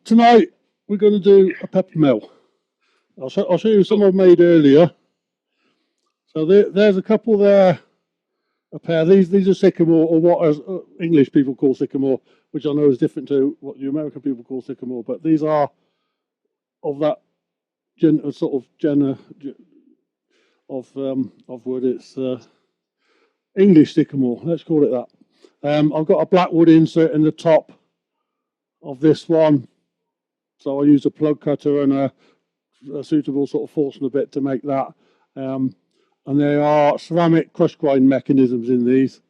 Tonight we're going to do a peppermill. I'll show you some I've made earlier. So there's a couple there, a pair. These are sycamore, or what as English people call sycamore, which I know is different to what the American people call sycamore. But these are of that of wood. It's English sycamore. Let's call it that. I've got a black wood insert in the top of this one, so I use a plug cutter and a suitable sort of Forstner bit to make that. And there are ceramic crush grind mechanisms in these,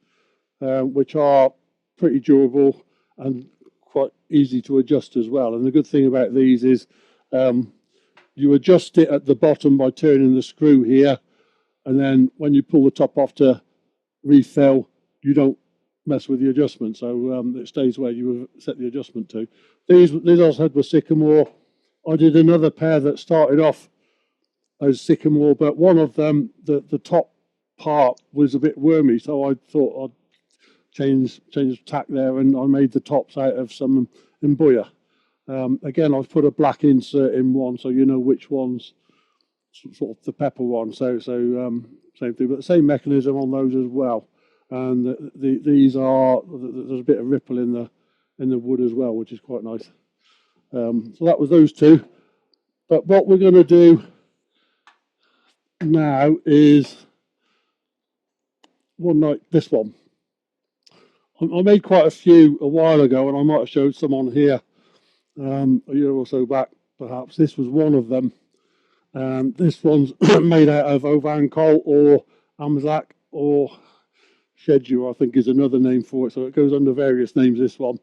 which are pretty durable and quite easy to adjust as well. And the good thing about these is you adjust it at the bottom by turning the screw here, and then when you pull the top off to refill, you don't mess with the adjustment, so it stays where you set the adjustment to. These I said were sycamore. I did another pair that started off as sycamore, but one of them, the top part was a bit wormy, so I thought I'd change tack there, and I made the tops out of some emboyer. Again, I've put a black insert in one, so you know which one's sort of the pepper one. So same thing, but the same mechanism on those as well. And these are, there's a bit of ripple in the wood as well, which is quite nice. So that was those two. But what we're going to do now is this one. I made quite a few a while ago, and I might have showed some on here a year or so back, perhaps. This was one of them. This one's made out of Ovan coal or Amazak or Schedule, I think is another name for it, so it goes under various names, this one.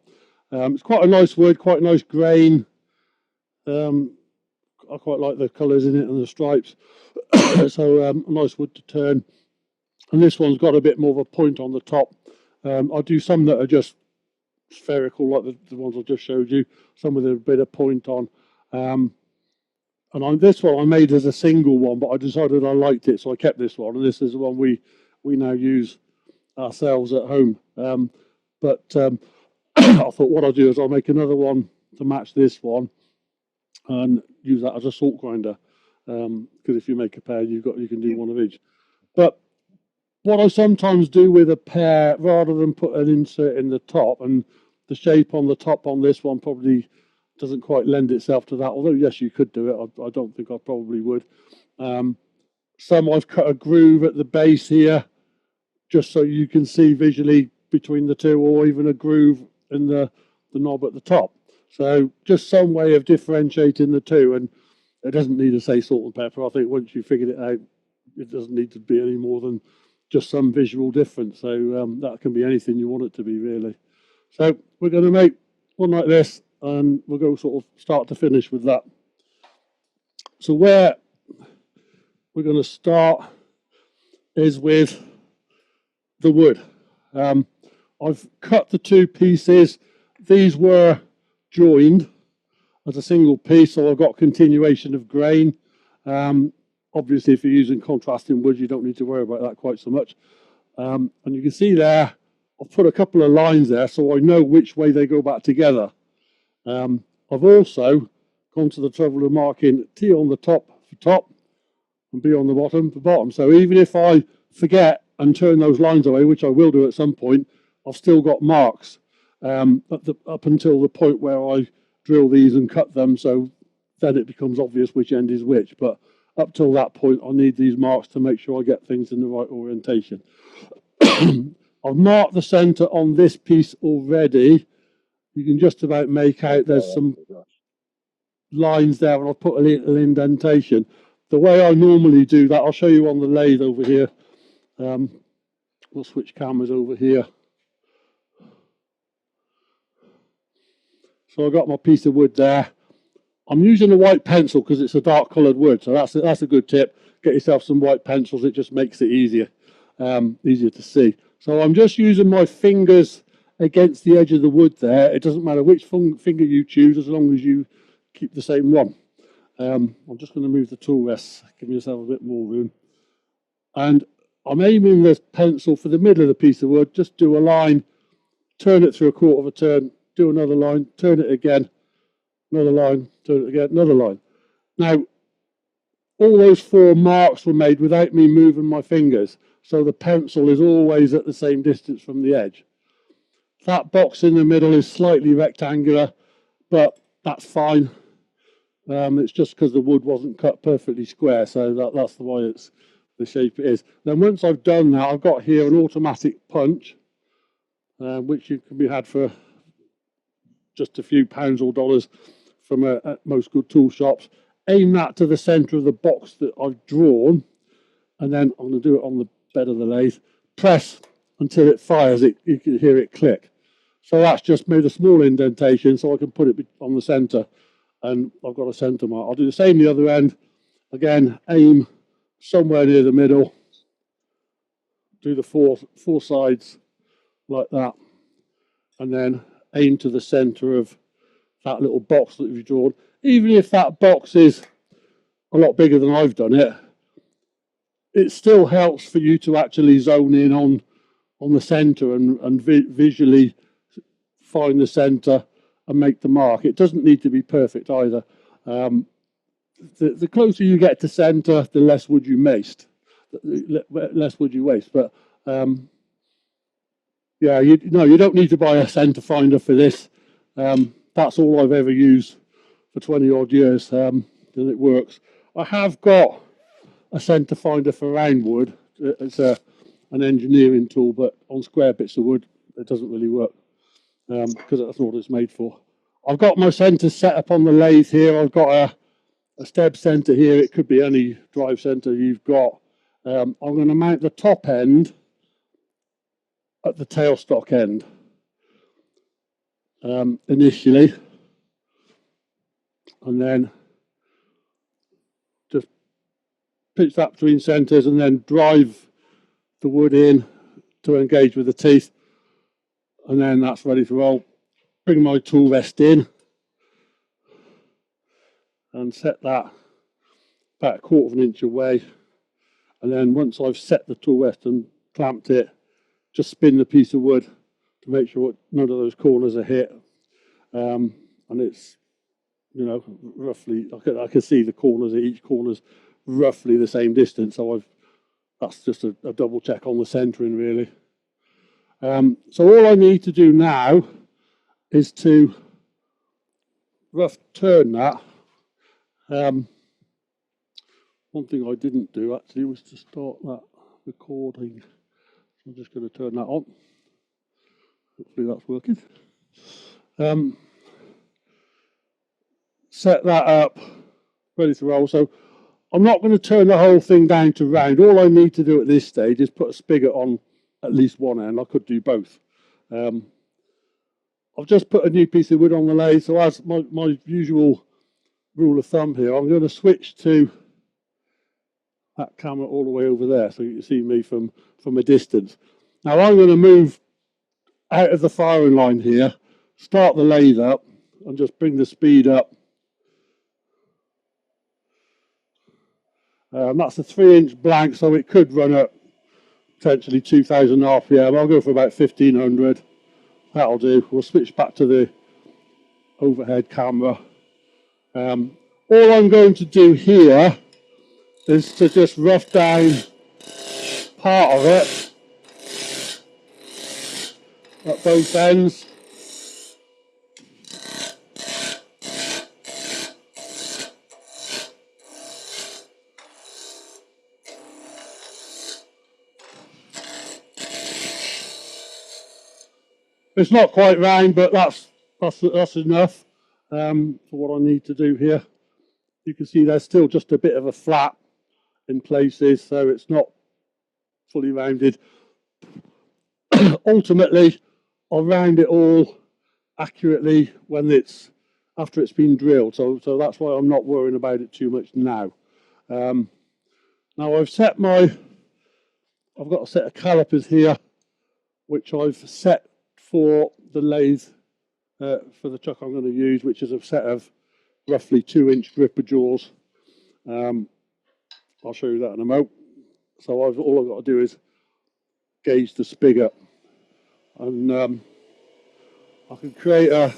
It's quite a nice wood, quite a nice grain. I quite like the colours in it and the stripes. So a nice wood to turn. And this one's got a bit more of a point on the top. I do some that are just spherical, like the ones I just showed you, some with a bit of point on. And on this one I made as a single one, but I decided I liked it, so I kept this one, and this is the one we now use ourselves at home. I thought what I'll do is I'll make another one to match this one and use that as a salt grinder, because if you make a pair you can do one of each. But what I sometimes do with a pair, rather than put an insert in the top, and the shape on the top on this one probably doesn't quite lend itself to that, although yes, you could do it. I don't think I probably would. Some I've cut a groove at the base here, just so you can see visually between the two, or even a groove in the knob at the top. So just some way of differentiating the two, and it doesn't need to say salt and pepper. I think once you've figured it out, it doesn't need to be any more than just some visual difference. So that can be anything you want it to be, really. So we're going to make one like this, and we'll go sort of start to finish with that. So where we're going to start is with the wood. I've cut the two pieces. These were joined as a single piece, so I've got continuation of grain. Obviously, if you're using contrasting wood, you don't need to worry about that quite so much. And you can see there, I've put a couple of lines there so I know which way they go back together. I've also gone to the trouble of marking T on the top for top and B on the bottom for bottom. So even if I forget and turn those lines away, which I will do at some point, I've still got marks up until the point where I drill these and cut them, so then it becomes obvious which end is which. But up till that point, I need these marks to make sure I get things in the right orientation. I've marked the centre on this piece already. You can just about make out there's some lines there, and I've put a little indentation. The way I normally do that, I'll show you on the lathe over here. We'll switch cameras over here. So I've got my piece of wood there. I'm using a white pencil because it's a dark coloured wood, so that's a good tip. Get yourself some white pencils, it just makes it easier to see. So I'm just using my fingers against the edge of the wood there. It doesn't matter which finger you choose, as long as you keep the same one. I'm just going to move the tool rest, give yourself a bit more room. And I'm aiming the pencil for the middle of the piece of wood. Just do a line, turn it through a quarter of a turn, do another line, turn it again, another line, turn it again, another line. Now, all those 4 marks were made without me moving my fingers, so the pencil is always at the same distance from the edge. That box in the middle is slightly rectangular, but that's fine. It's just because the wood wasn't cut perfectly square, so that's why it's the shape it is. Then once I've done that, I've got here an automatic punch, which you can be had for just a few pounds or dollars from at most good tool shops. Aim that to the centre of the box that I've drawn, and then I'm going to do it on the bed of the lathe. Press until it fires. You can hear it click. So that's just made a small indentation so I can put it on the centre, and I've got a centre mark. I'll do the same the other end. Again, aim somewhere near the middle. Do the four sides like that, and then aim to the centre of that little box that you've drawn. Even if that box is a lot bigger than I've done it, it still helps for you to actually zone in on the centre and visually find the centre and make the mark. It doesn't need to be perfect either. The closer you get to centre, the less wood you waste. But yeah, you don't need to buy a centre finder for this. That's all I've ever used for 20 odd years, and it works. I have got a centre finder for round wood. It's an engineering tool, but on square bits of wood, it doesn't really work because that's not what it's made for. I've got my centre set up on the lathe here. I've got a step centre here. It could be any drive centre you've got. I'm going to mount the top end at the tailstock end initially, and then just pitch that between centres and then drive the wood in to engage with the teeth, and then that's ready to roll. Bring my tool rest in and set that about 1/4 of an inch away, and then once I've set the tool rest and clamped it, just spin the piece of wood to make sure none of those corners are hit, and it's, you know, roughly, I can see the corners, each corner's roughly the same distance, so that's just a double check on the centering really. So all I need to do now is to rough turn that. One thing I didn't do actually was to start that recording. I'm just going to turn that on. Hopefully that's working. Set that up, ready to roll. So I'm not going to turn the whole thing down to round. All I need to do at this stage is put a spigot on at least one end. I could do both. I've just put a new piece of wood on the lathe, so as my usual rule of thumb here, I'm going to switch to that camera all the way over there so you can see me from a distance. Now I'm going to move out of the firing line here, start the lathe up, and just bring the speed up. That's a 3-inch blank, so it could run at potentially 2,000 RPM. I'll go for about 1,500. That'll do. We'll switch back to the overhead camera. All I'm going to do here is to just rough down part of it at both ends. It's not quite round, but that's enough for what I need to do here. You can see there's still just a bit of a flap in places, so it's not fully rounded. Ultimately, I'll round it all accurately when after it's been drilled, so that's why I'm not worrying about it too much now. Now I've got a set of calipers here, which I've set for the lathe for the chuck I'm going to use, which is a set of roughly 2-inch gripper jaws. I'll show you that in a moment. So all I've got to do is gauge the spigot, and I can create a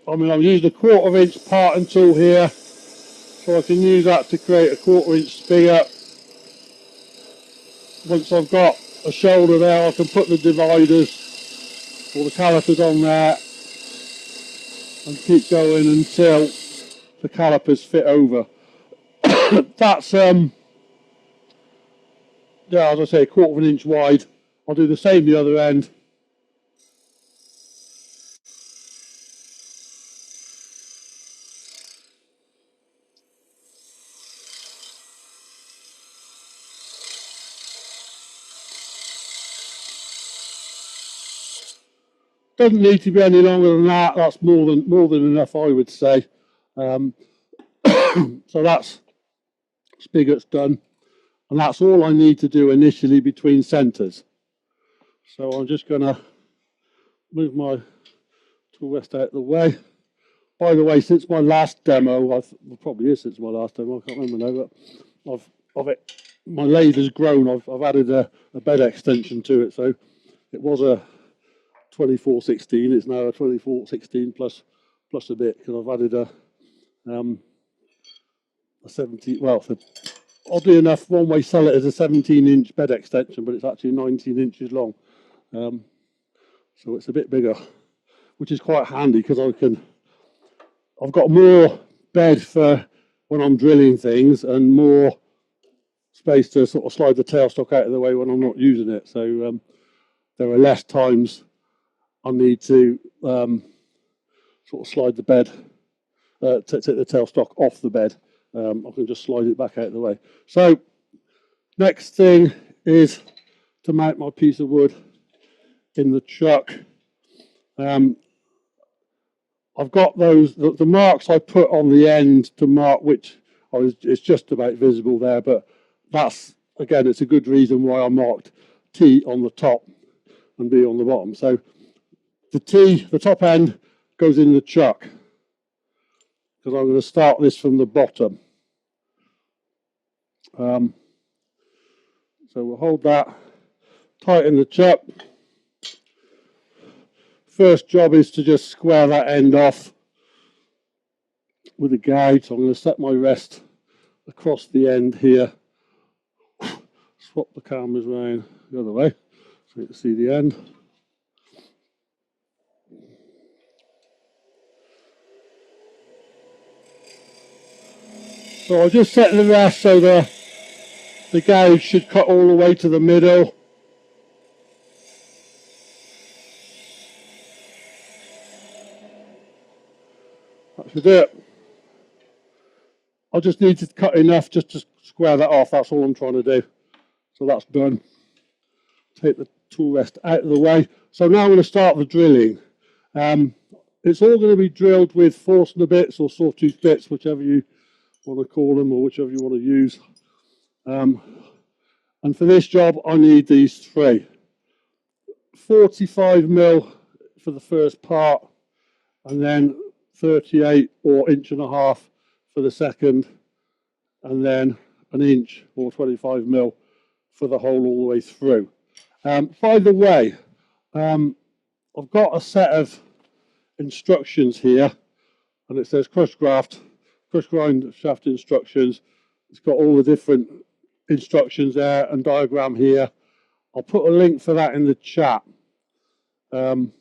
I mean, I'm using a 1/4 inch parting tool here, so I can use that to create a 1/4 inch spigot. Once I've got a shoulder there, I can put the dividers or the calipers on there and keep going until the calipers fit over. That's yeah, as I say, 1/4 inch wide. I'll do the same the other end. Doesn't need to be any longer than that. That's more than enough, I would say. So that's spigot's done, and that's all I need to do initially between centres. So I'm just going to move my tool rest out of the way. By the way, since my last demo, well, probably is since my last demo, I can't remember now, but my lathe has grown. I've added a bed extension to it, so it was a 2416. It's now a 2416 plus a bit, because I've added a 17. Well, oddly enough, one way sell it as a 17-inch bed extension, but it's actually 19 inches long, so it's a bit bigger, which is quite handy because I've got more bed for when I'm drilling things and more space to sort of slide the tailstock out of the way when I'm not using it. So there are less times I need to sort of slide the bed, take the tailstock off the bed. I can just slide it back out of the way. So next thing is to mount my piece of wood in the chuck. I've got the marks I put on the end to mark which it's just about visible there, but that's, again, it's a good reason why I marked T on the top and B on the bottom. So the top end goes in the chuck, because I'm going to start this from the bottom. So we'll hold that, tighten the chuck. First job is to just square that end off with a gouge. So I'm going to set my rest across the end here. Swap the cameras around the other way so you can see the end. So I'll just set the rest so the gouge should cut all the way to the middle. That should do it. I just need to cut enough just to square that off. That's all I'm trying to do. So that's done. Take the tool rest out of the way. So now I'm going to start the drilling. It's all going to be drilled with Forstner bits or sawtooth bits, whichever you want to call them or whichever you want to use. And for this job, I need these three. 45mm for the first part, and then 38 or 1.5" for the second, and then 1 inch or 25mm for the hole all the way through. By the way, I've got a set of instructions here, and it says crush grind shaft instructions. It's got all the different instructions there and diagram here. I'll put a link for that in the chat. And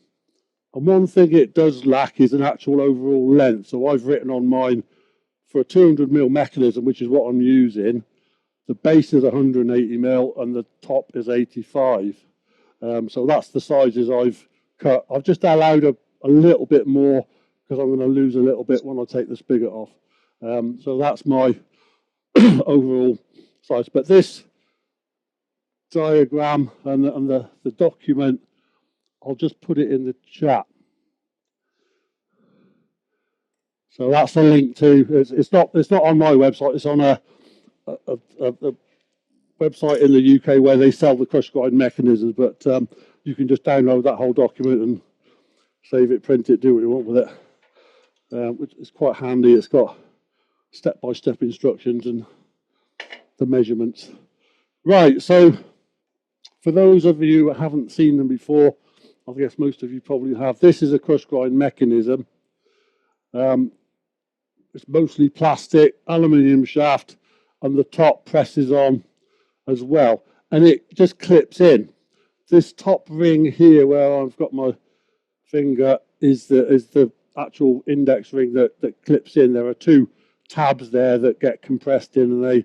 one thing it does lack is an actual overall length. So I've written on mine for a 200mm mechanism, which is what I'm using. The base is 180mm and the top is 85. So that's the sizes I've cut. I've just allowed a little bit more because I'm going to lose a little bit when I take the spigot off. So that's my overall size. But this diagram and the document, I'll just put it in the chat. So that's a link to. It's not on my website. It's on a website in the UK where they sell the crush grind mechanisms. But you can just download that whole document and save it, print it, do what you want with it. Which is quite handy. It's got step-by-step instructions and the measurements. Right. So for those of you who haven't seen them before, I guess most of you probably have. This is a crush grind mechanism. It's mostly plastic, aluminium shaft, and the top presses on as well, and it just clips in. This top ring here, where I've got my finger, is the actual index ring that clips in. There are two tabs there that get compressed in, and they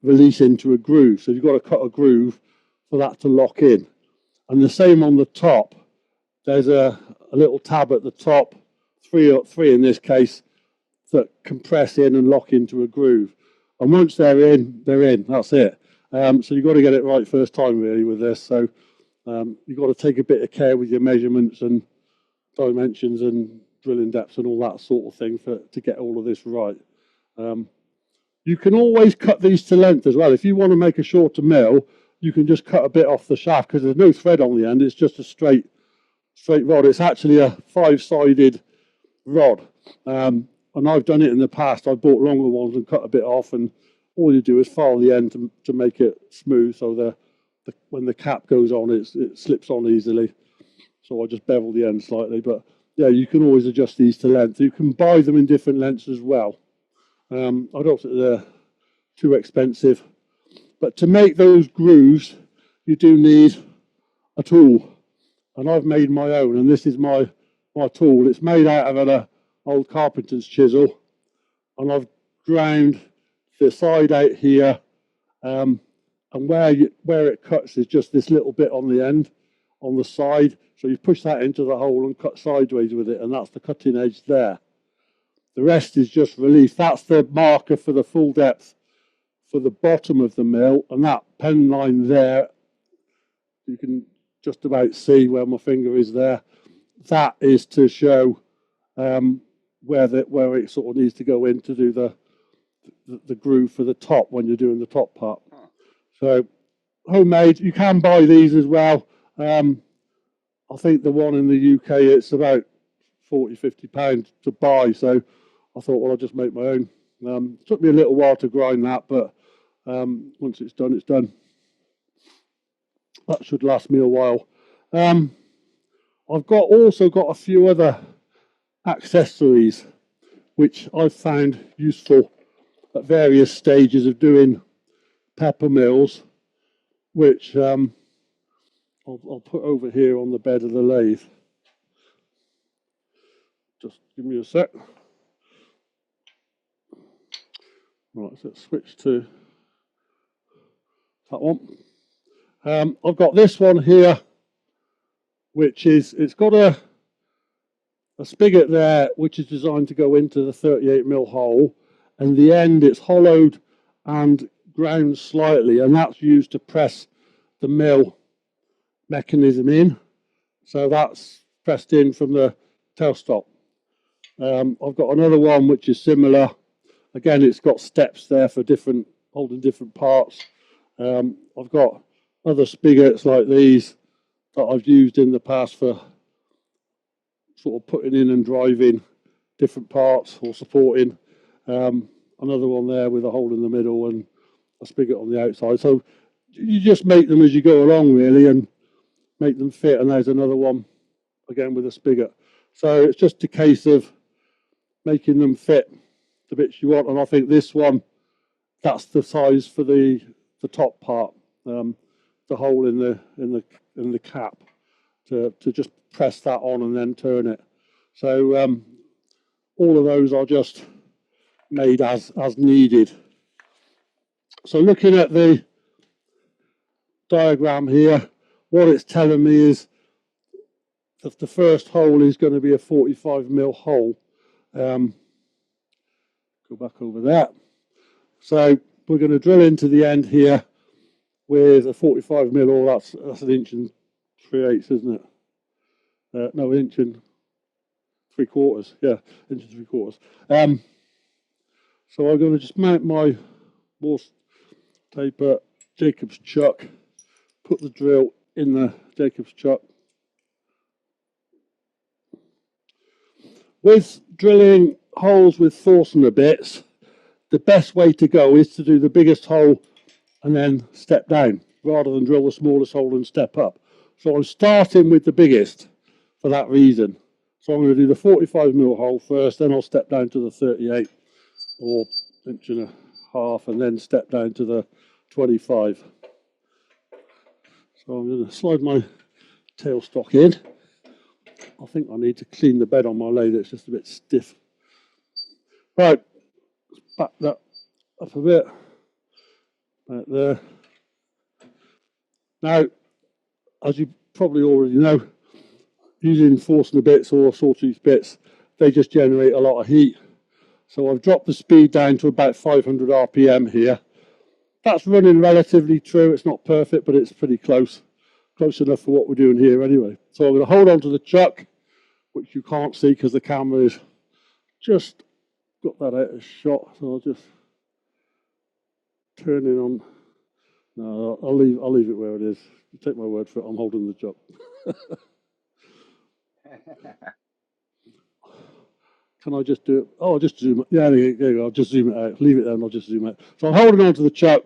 release into a groove. So you've got to cut a groove for that to lock in. And the same on the top. There's a little tab at the top, three in this case, that compress in and lock into a groove. And once they're in, they're in. That's it. So you've got to get it right first time, really, with this. So you've got to take a bit of care with your measurements and dimensions and drilling depths and all that sort of thing to get all of this right. You can always cut these to length as well. If you want to make a shorter mill, you can just cut a bit off the shaft because there's no thread on the end. It's just a straight rod. It's actually a 5-sided rod. And I've done it in the past. I've bought longer ones and cut a bit off, and all you do is file the end to make it smooth, so when the cap goes on, it slips on easily. So I just bevel the end slightly. But yeah, you can always adjust these to length. You can buy them in different lengths as well. I don't think they're too expensive. But to make those grooves, you do need a tool. And I've made my own, and this is my tool. It's made out of an old carpenter's chisel, and I've ground the side out here, and where it cuts is just this little bit on the end, on the side. So you push that into the hole and cut sideways with it, and that's the cutting edge there. The rest is just relief. That's the marker for the full depth for the bottom of the mill, and that pen line there, you can just about see where my finger is there. That is to show where it sort of needs to go in to do the groove for the top when you're doing the top part. So homemade. You can buy these as well. I think the one in the UK, it's about £40–50 to buy. So I thought, well, I'll just make my own. It took me a little while to grind that, but once it's done, it's done. That should last me a while. I've also got a few other accessories which I've found useful at various stages of doing Peppermills, which I'll put over here on the bed of the lathe. Just give me a sec. Right, so let's switch to that one. I've got this one here, which it's got a spigot there, which is designed to go into the 38mm hole, and the end it's hollowed and ground slightly, and that's used to press the mill mechanism in. So that's pressed in from the tailstop. I've got another one which is similar. Again, it's got steps there for holding different parts. I've got other spigots like these that I've used in the past for sort of putting in and driving different parts or supporting. Another one there with a hole in the middle and a spigot on the outside. So you just make them as you go along, really, and make them fit. And there's another one again with a spigot. So it's just a case of making them fit the bits you want. And I think this one, that's the size for the top part, the hole in the cap, to just press that on and then turn it. So all of those are just made as needed. So looking at the diagram here, what it's telling me is that the first hole is going to be a 45mm hole. Go back over that. So we're going to drill into the end here with a 45mm, or that's 1 inch and 3/8, isn't it? No, 1 inch and 3/4. Yeah, 1 inch and 3/4. So I'm going to just mount my Morse taper Jacob's chuck, put the drill in the Jacob's chuck. With drilling holes with Forstner bits, the best way to go is to do the biggest hole and then step down, rather than drill the smallest hole and step up. So I'm starting with the biggest for that reason. So I'm going to do the 45mm hole first, then I'll step down to the 38 or inch and a half, and then step down to the 25. So I'm going to slide my tailstock in. I think I need to clean the bed on my lathe, it's just a bit stiff. Right, back that up a bit, right there. Now, as you probably already know, using Forstner bits or sawtooth bits, they just generate a lot of heat. So I've dropped the speed down to about 500 RPM here. That's running relatively true. It's not perfect, but it's pretty close. Close enough for what we're doing here anyway. So I'm going to hold on to the chuck, which you can't see because the camera is just got that out of shot. So I'll just turn it on. No, I'll leave it where it is. You take my word for it, I'm holding the chuck. Can I just do it? Oh, I'll just zoom it. Yeah, there you go. I'll just zoom it out. Leave it there and I'll just zoom it. So I'm holding on to the chuck,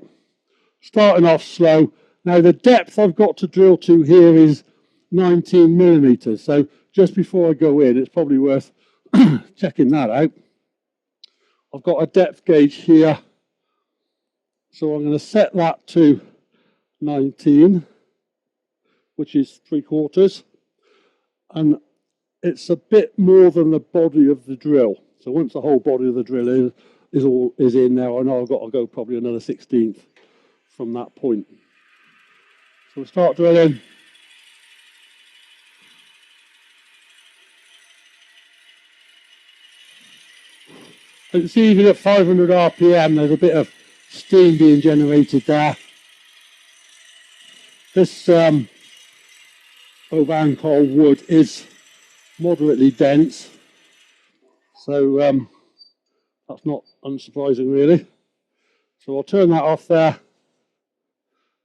starting off slow. Now the depth I've got to drill to here is 19mm. So just before I go in, it's probably worth checking that out. I've got a depth gauge here. So I'm going to set that to 19, which is 3/4. And it's a bit more than the body of the drill. So once the whole body of the drill is in now, I know I've got to go probably another 1/16 from that point. So we'll start drilling. You can see even at 500 RPM, there's a bit of steam being generated there. This Oban coal wood is moderately dense, so that's not unsurprising really. So I'll turn that off there,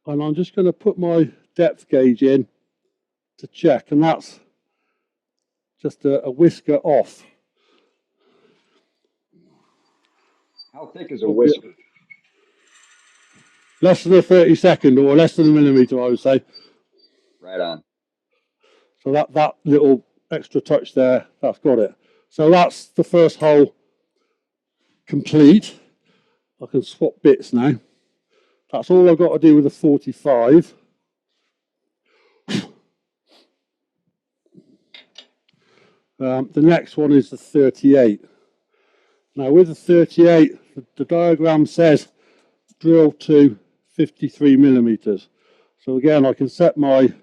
and I'm just going to put my depth gauge in to check, and that's just a whisker off. How thick is a whisker? Less than a 32nd, or less than a millimetre, I would say. Right on. So that little extra touch there, that's got it. So that's the first hole complete. I can swap bits now. That's all I've got to do with the 45. The next one is the 38. Now with the 38, the diagram says drill to 53mm. So again, I can set my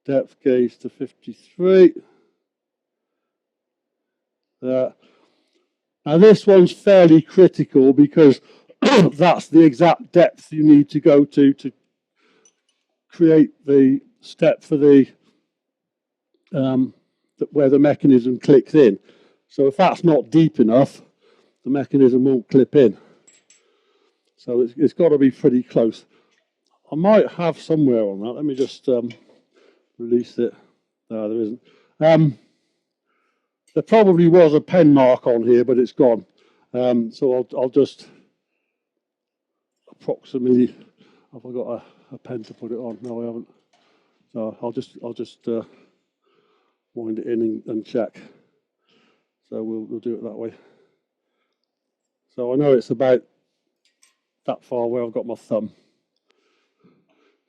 depth gauge to 53. Now this one's fairly critical because that's the exact depth you need to go to create the step for the where the mechanism clicks in. So if that's not deep enough, the mechanism won't clip in. So it's got to be pretty close. I might have somewhere on that. Let me just release it. No, there isn't. There probably was a pen mark on here, but it's gone. So I'll just approximately. Have I got a pen to put it on? No, I haven't. So I'll just wind it in and check. So we'll do it that way. So I know it's about that far where I've got my thumb.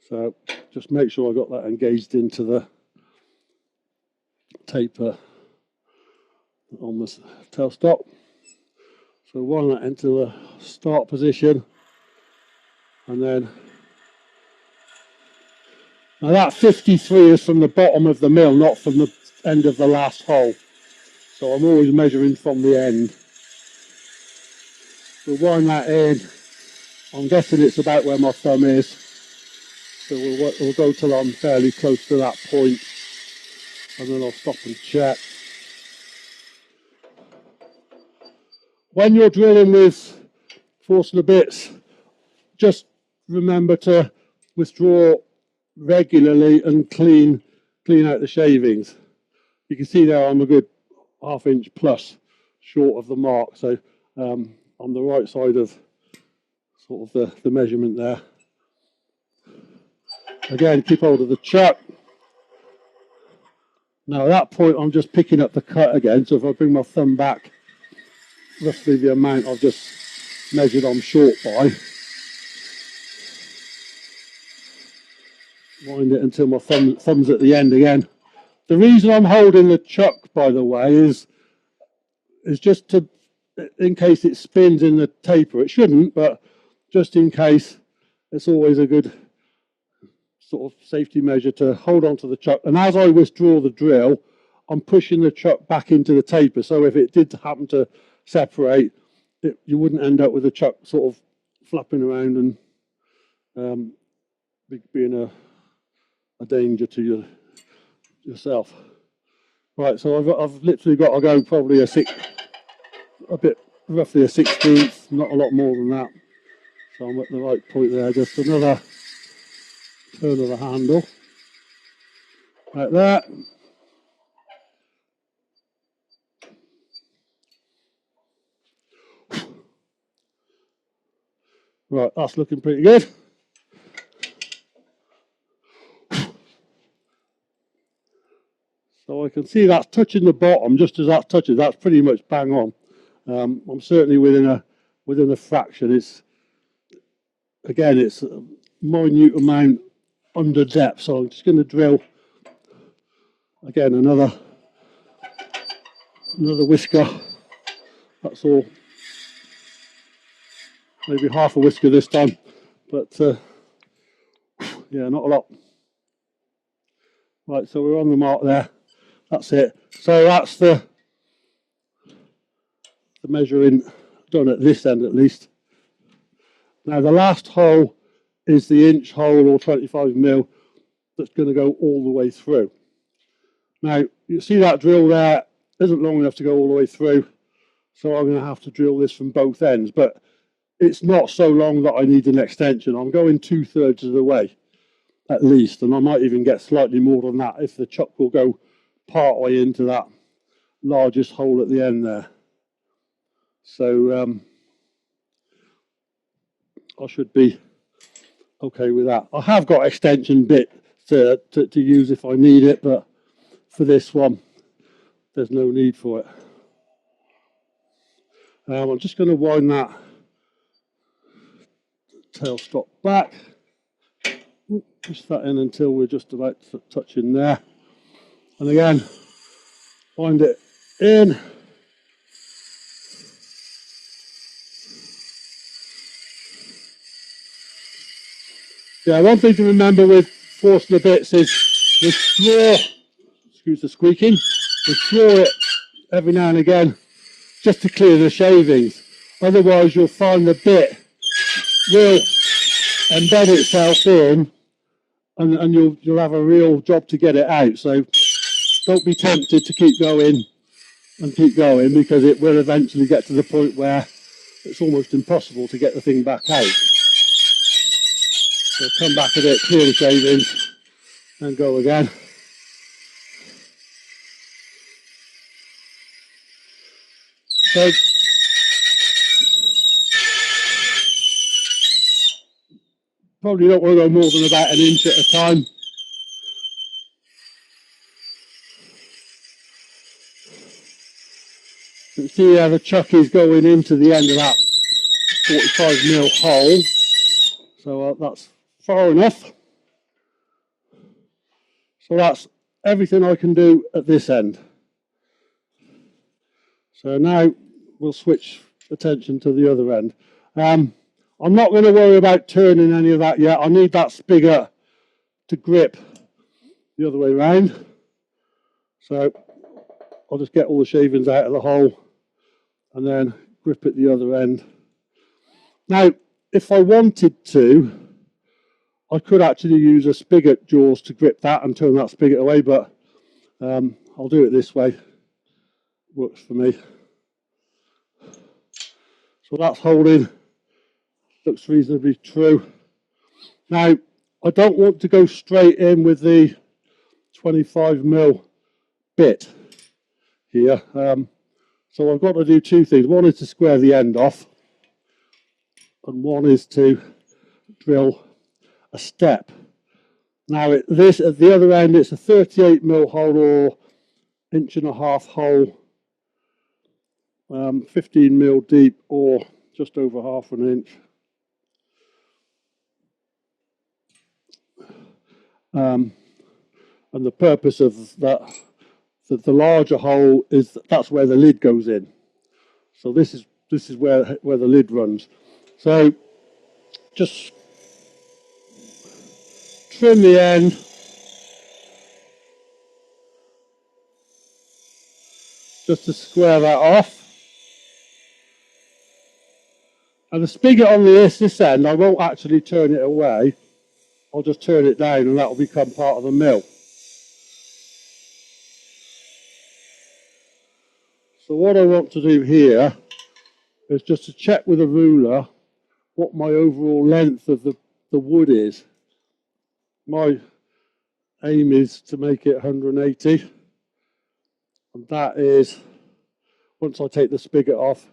So just make sure I got that engaged into the taper on the tailstock. So wind that into the start position, and then now that 53 is from the bottom of the mill, not from the end of the last hole. So I'm always measuring from the end. We'll wind that in. I'm guessing it's about where my thumb is. So we'll go till I'm fairly close to that point, and then I'll stop and check. When you're drilling with Forstner bits, just remember to withdraw regularly and clean out the shavings. You can see there I'm a good ½ inch plus short of the mark, so on the right side of sort of the measurement there. Again, keep hold of the chuck, Now at that point I'm just picking up the cut again, so if I bring my thumb back, roughly the amount I've just measured I'm short by, wind it until my thumb's at the end again. The reason I'm holding the chuck, by the way, is just to, in case it spins in the taper. It shouldn't, but just in case, it's always a good sort of safety measure to hold on to the chuck. And as I withdraw the drill, I'm pushing the chuck back into the taper. So if it did happen to separate, you wouldn't end up with the chuck sort of flapping around and being a danger to yourself. Right, so I've literally got to go probably roughly a 16th, not a lot more than that. So I'm at the right point there, just another turn of the handle, like that. Right, that's looking pretty good. So I can see that's touching the bottom, just as that touches, that's pretty much bang on. I'm certainly within a fraction. It's a minute amount under depth, so I'm just going to drill again another whisker. That's all. Maybe half a whisker this time, but yeah, not a lot. Right, so we're on the mark there. That's it. So that's the measuring done at this end at least. Now the last hole is the inch hole, or 25mm, that's going to go all the way through. Now you see that drill there isn't long enough to go all the way through, so I'm going to have to drill this from both ends, but it's not so long that I need an extension. I'm going 2/3 of the way at least, and I might even get slightly more than that if the chuck will go part way into that largest hole at the end there. So I should be okay with that. I have got extension bit to use if I need it, but for this one there's no need for it. I'm just going to wind that tailstop back, push that in until we're just about touching there, and again wind it in. Yeah, one thing to remember with forcing the bits is withdraw, excuse the squeaking, withdraw it every now and again just to clear the shavings. Otherwise you'll find the bit will embed itself in, and you'll have a real job to get it out. So don't be tempted to keep going and keep going, because it will eventually get to the point where it's almost impossible to get the thing back out. So come back a bit, clear the shavings, and go again. So probably don't want to go more than about an inch at a time. You can see how the chuck is going into the end of that 45mm hole. So that's far enough. So that's everything I can do at this end. So now we'll switch attention to the other end. I'm not going to worry about turning any of that yet. I need that spigot to grip the other way around. So I'll just get all the shavings out of the hole and then grip it the other end. Now, if I wanted to, I could actually use a spigot jaws to grip that and turn that spigot away, but I'll do it this way. Works for me. So that's holding, looks reasonably true. Now, I don't want to go straight in with the 25mm bit here. So I've got to do two things. One is to square the end off, and one is to drill a step. Now at the other end it's a 38mm hole, or 1.5 hole, 15 mil deep or just over half an inch. And the purpose of that, the larger hole is that's where the lid goes in. So this is where the lid runs. So just trim the end. Just to square that off. And the spigot on this end, I won't actually turn it away. I'll just turn it down and that will become part of the mill. So what I want to do here is just to check with a ruler what my overall length of the wood is. My aim is to make it 180. And that is, once I take the spigot off,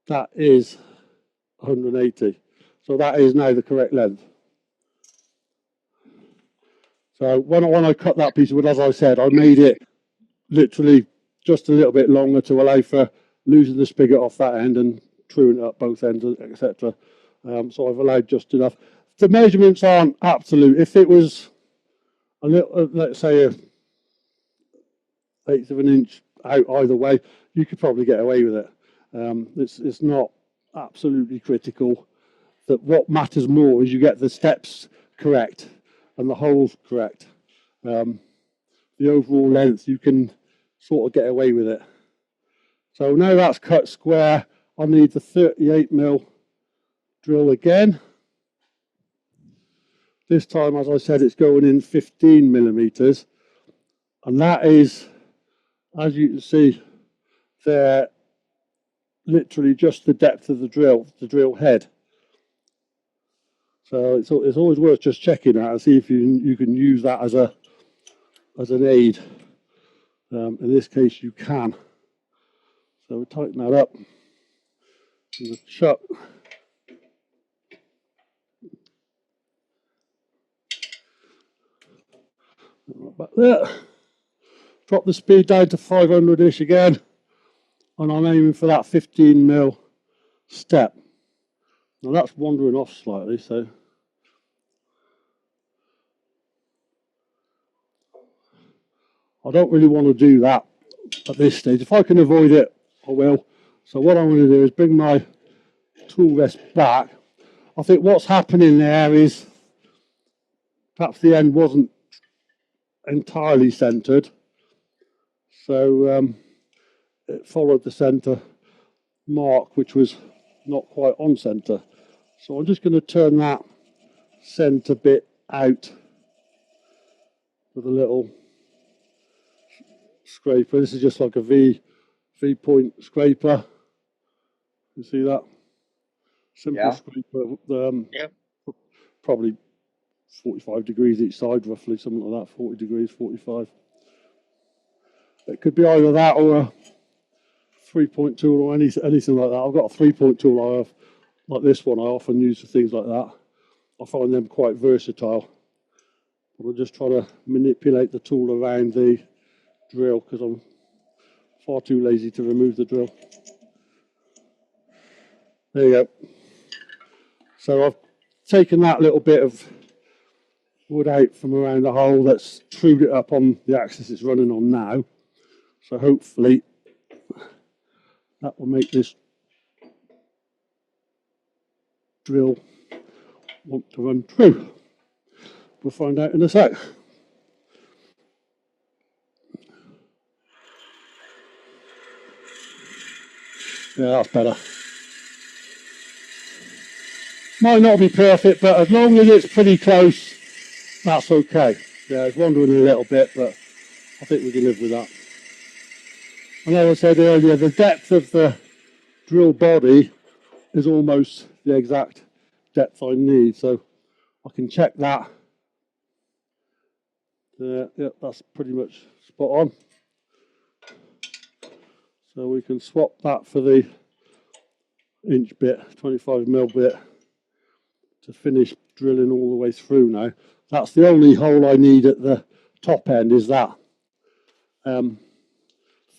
that is 180. So that is now the correct length. So when I cut that piece of wood, as I said, I made it literally just a little bit longer to allow for losing the spigot off that end and truing it up both ends, etc. So I've allowed just enough. The measurements aren't absolute. If it was a little, let's say a 1/8 of an inch out either way, you could probably get away with it. It's not absolutely critical. That what matters more is you get the steps correct and the holes correct. The overall length, you can sort of get away with it. So now that's cut square, I need the 38 mil drill again. This time, as I said, it's going in 15 millimeters. And that is, as you can see there, literally just the depth of the drill head. So it's always worth just checking that and see if you can use that as an aid. In this case, you can. So we tighten that up. And the chuck. Back there. Drop the speed down to 500-ish again, and I'm aiming for that 15 mil step. Now that's wandering off slightly, so I don't really want to do that at this stage. If I can avoid it, I will. So what I'm going to do is bring my tool rest back. I think what's happening there is perhaps the end wasn't entirely centered, so it followed the center mark, which was not quite on center. So I'm just going to turn that center bit out with a little scraper. This is just like a V-point scraper. You see that? Simple scraper. Probably 45 degrees each side, roughly, something like that. 40 degrees, 45. It could be either that or a 3-point tool or anything like that. I've got a 3-point tool like this one I often use for things like that. I find them quite versatile. But I'll just try to manipulate the tool around the drill because I'm far too lazy to remove the drill. There you go. So I've taken that little bit of wood out from around the hole that's trued it up on the axis it's running on now. So hopefully that will make this drill want to run true. We'll find out in a sec. Yeah, that's better. Might not be perfect, but as long as it's pretty close, that's okay. Yeah, it's wandering a little bit, but I think we can live with that. And as I said earlier, the depth of the drill body is almost the exact depth I need, so I can check that. Yeah, that's pretty much spot on. So we can swap that for the inch bit, 25 mil bit, to finish drilling all the way through now. That's the only hole I need at the top end, is that.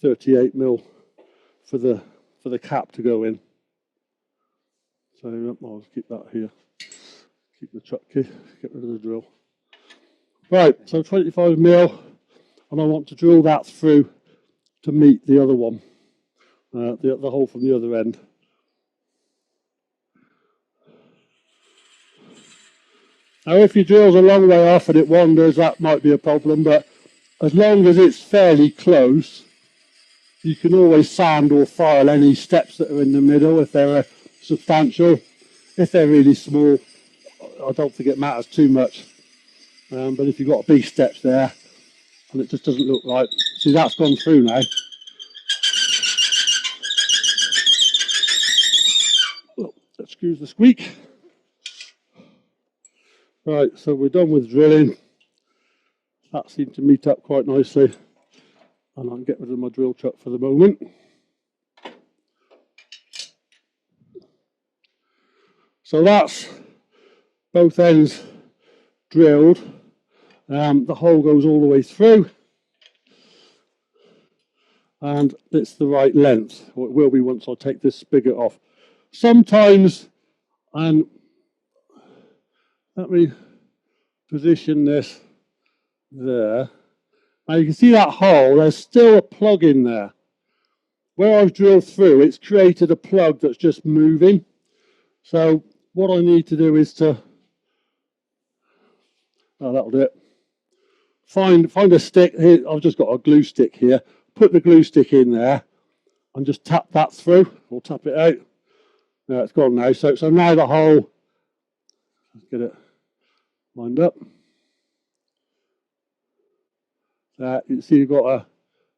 38mm for the cap to go in. So I'll keep that here. Keep the chuck key, get rid of the drill. Right, so 25mm, and I want to drill that through to meet the other one, the hole from the other end. Now if your drill's a long way off and it wanders, that might be a problem, but as long as it's fairly close, you can always sand or file any steps that are in the middle if they're substantial. If they're really small, I don't think it matters too much. But if you've got big steps there and it just doesn't look right, see that's gone through now. Oh, excuse the squeak. Right, so we're done with drilling. That seemed to meet up quite nicely. And I'll get rid of my drill chuck for the moment. So that's both ends drilled. The hole goes all the way through. And it's the right length, or it will be once I take this spigot off. Sometimes, and let me position this there. Now you can see that hole, there's still a plug in there. Where I've drilled through, it's created a plug that's just moving. So what I need to do is to, oh, that'll do it. Find a stick here. I've just got a glue stick here. Put the glue stick in there and just tap that through, or tap it out. Now it's gone now. So now the hole, let's get it lined up. You can see you've got a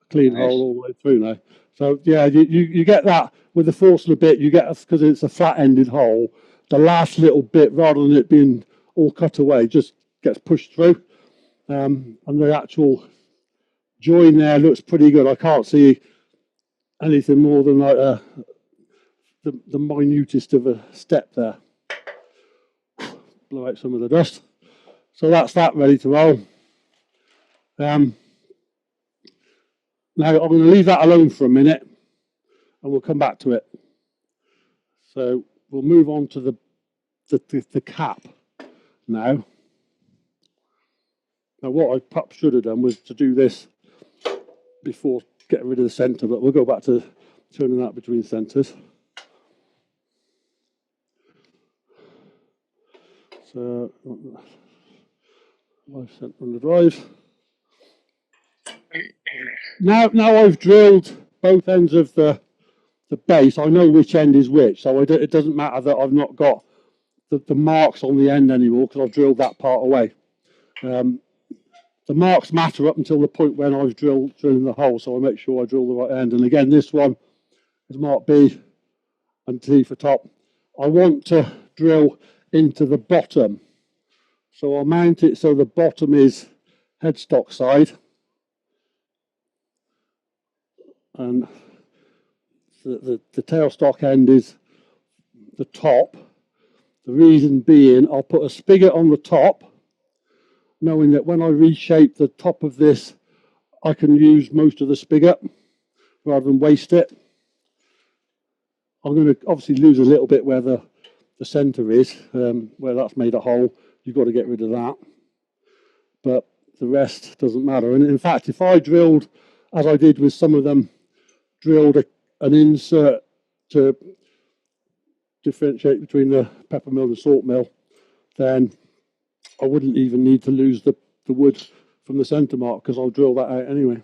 clean hole all the way through now. So yeah, you get that with the force of a bit, you get, because it's a flat-ended hole, the last little bit, rather than it being all cut away, just gets pushed through. And the actual join there looks pretty good. I can't see anything more than like the minutest of a step there. Blow out some of the dust. So that's that ready to roll. Now I'm going to leave that alone for a minute and we'll come back to it. So we'll move on to the cap now. Now what I perhaps should have done was to do this before getting rid of the centre, but we'll go back to turning that between centres. So live centre on the drive. Now I've drilled both ends of the base. I know which end is which, so it doesn't matter that I've not got the marks on the end anymore because I've drilled that part away. The marks matter up until the point when I've drilling the hole, so I make sure I drill the right end. And again, this one is mark B and T for top. I want to drill into the bottom, so I'll mount it so the bottom is headstock side. And the tailstock end is the top. The reason being, I'll put a spigot on the top, knowing that when I reshape the top of this, I can use most of the spigot rather than waste it. I'm going to obviously lose a little bit where the centre is, where that's made a hole. You've got to get rid of that. But the rest doesn't matter. And in fact, if I drilled, as I did with some of them, drilled an insert to differentiate between the peppermill and salt mill, then I wouldn't even need to lose the wood from the centre mark because I'll drill that out anyway.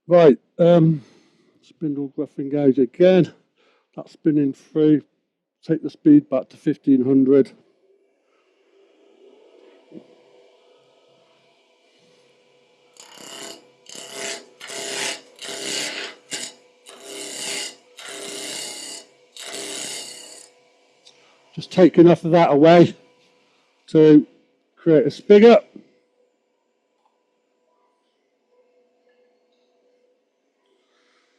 Right, spindle gruffing gauge again. That's spinning through. Take the speed back to 1500. Just take enough of that away to create a spigot.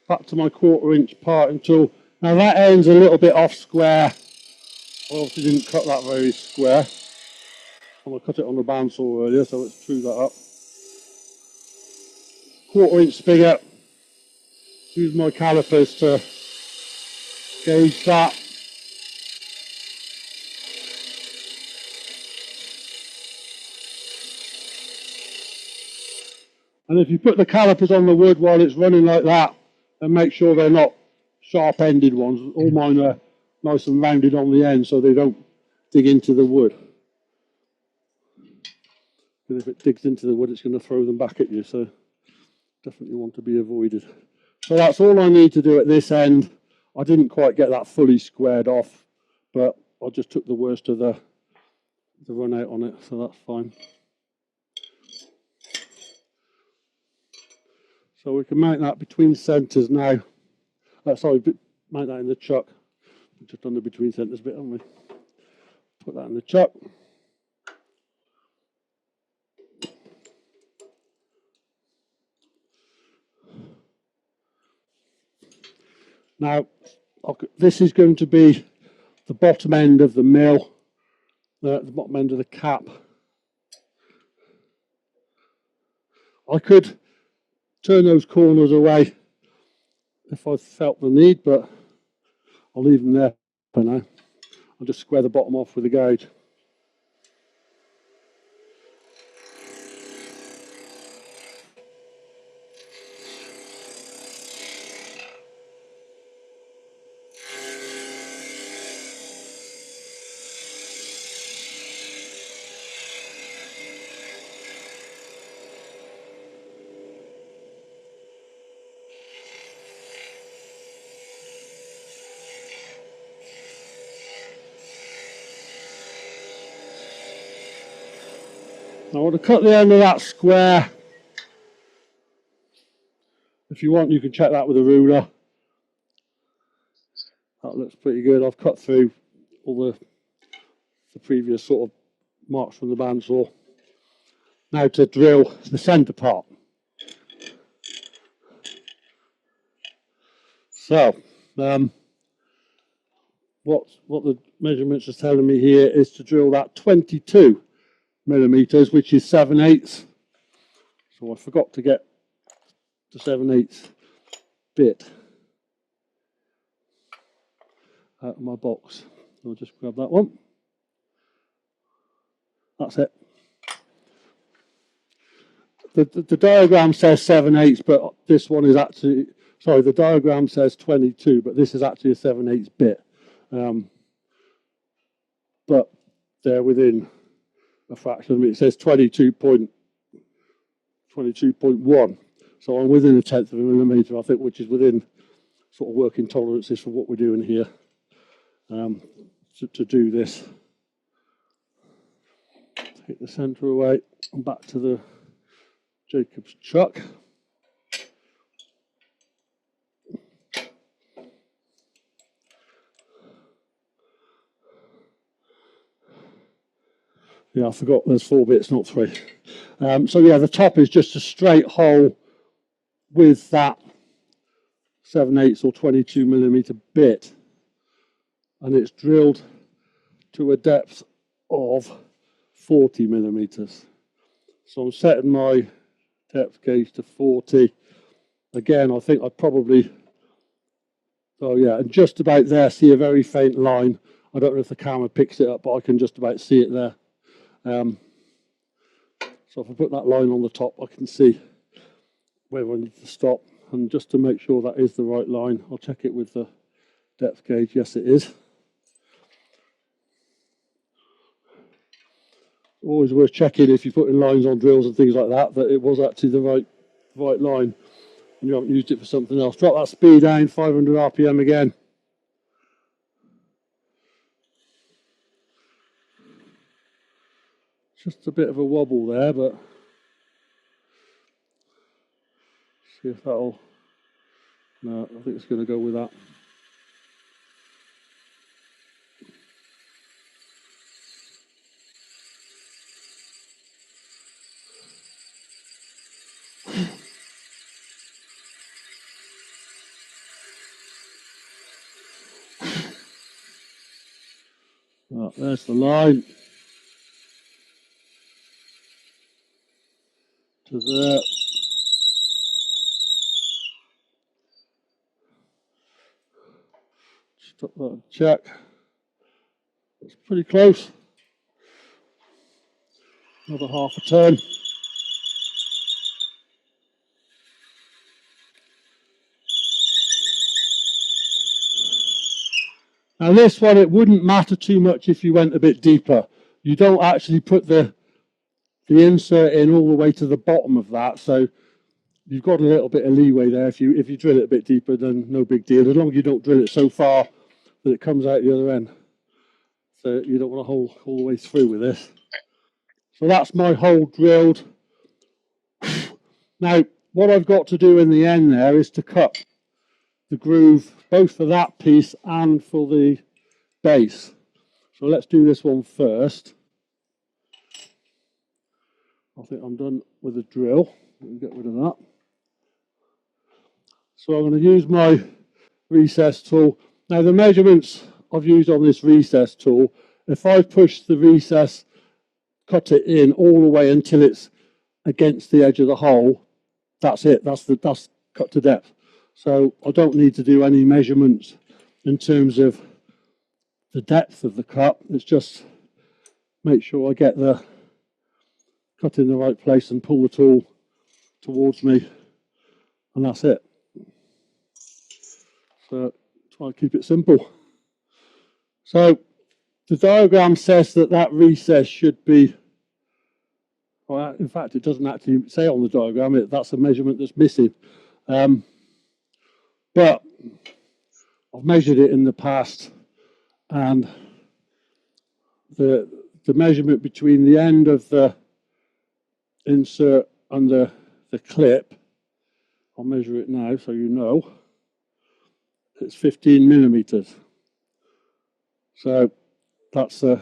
Back to my 1/4 inch parting tool. Now that end's a little bit off square. I obviously didn't cut that very square. I cut it on the bandsaw earlier, so let's true that up. 1/4 inch spigot. Use my calipers to gauge that. And if you put the calipers on the wood while it's running like that, and make sure they're not sharp-ended ones. All mine are nice and rounded on the end so they don't dig into the wood. Because if it digs into the wood, it's going to throw them back at you, so definitely want to be avoided. So that's all I need to do at this end. I didn't quite get that fully squared off, but I just took the worst of the run out on it, so that's fine. So we can mount that between centres now. Sorry, mount that in the chuck. We've just done the between centres bit, haven't we? Put that in the chuck. Now, this is going to be the bottom end of the mill, the bottom end of the cap. I could turn those corners away if I felt the need, but I'll leave them there for now. I'll just square the bottom off with a gauge. I want to cut the end of that square. If you want, you can check that with a ruler. That looks pretty good. I've cut through all the previous sort of marks from the bandsaw. Now to drill the centre part. So, what the measurements are telling me here is to drill that 22 millimeters, which is 7/8. So I forgot to get the 7/8 bit out of my box. I'll just grab that one. That's it. The diagram says 7/8, but this one is actually, sorry, the diagram says 22, but this is actually a 7/8 bit. But they're within a fraction of it. It says 22.1. So I'm within a tenth of a millimetre, I think, which is within sort of working tolerances for what we're doing here to do this. Take the centre away and back to the Jacob's chuck. Yeah, I forgot there's 4 bits, not 3. So yeah, the top is just a straight hole with that 7/8 or 22 millimetre bit, and it's drilled to a depth of 40 millimetres. So I'm setting my depth gauge to 40. Again, I think I'd probably, oh yeah, and just about there, see a very faint line. I don't know if the camera picks it up, but I can just about see it there. So if I put that line on the top, I can see where I need to stop. And just to make sure that is the right line, I'll check it with the depth gauge. Yes, it is. Always worth checking if you're putting lines on drills and things like that, that it was actually the right line and you haven't used it for something else. Drop that speed down, 500 RPM again. Just a bit of a wobble there, but see if that'll, no, I think it's going to go with that. Right, there's the line to there. Stop that and check. It's pretty close. Another half a turn. Now this one, it wouldn't matter too much if you went a bit deeper. You don't actually put the insert in all the way to the bottom of that, so you've got a little bit of leeway there. If you drill it a bit deeper, then no big deal, as long as you don't drill it so far that it comes out the other end. So you don't want to hole all the way through with this. So that's my hole drilled. Now, what I've got to do in the end there is to cut the groove, both for that piece and for the base. So let's do this one first. I think I'm done with the drill. Let me get rid of that. So I'm going to use my recess tool. Now the measurements I've used on this recess tool, if I push the recess, cut it in all the way until it's against the edge of the hole, that's it, that's cut to depth. So I don't need to do any measurements in terms of the depth of the cut. It's just make sure I get the cut in the right place and pull the tool towards me, and that's it. So try to keep it simple. So the diagram says that recess should be, well, in fact it doesn't actually say on the diagram, that's a measurement that's missing. But I've measured it in the past, and the measurement between the end of the insert and the clip, I'll measure it now so you know, it's 15 millimeters. So that's the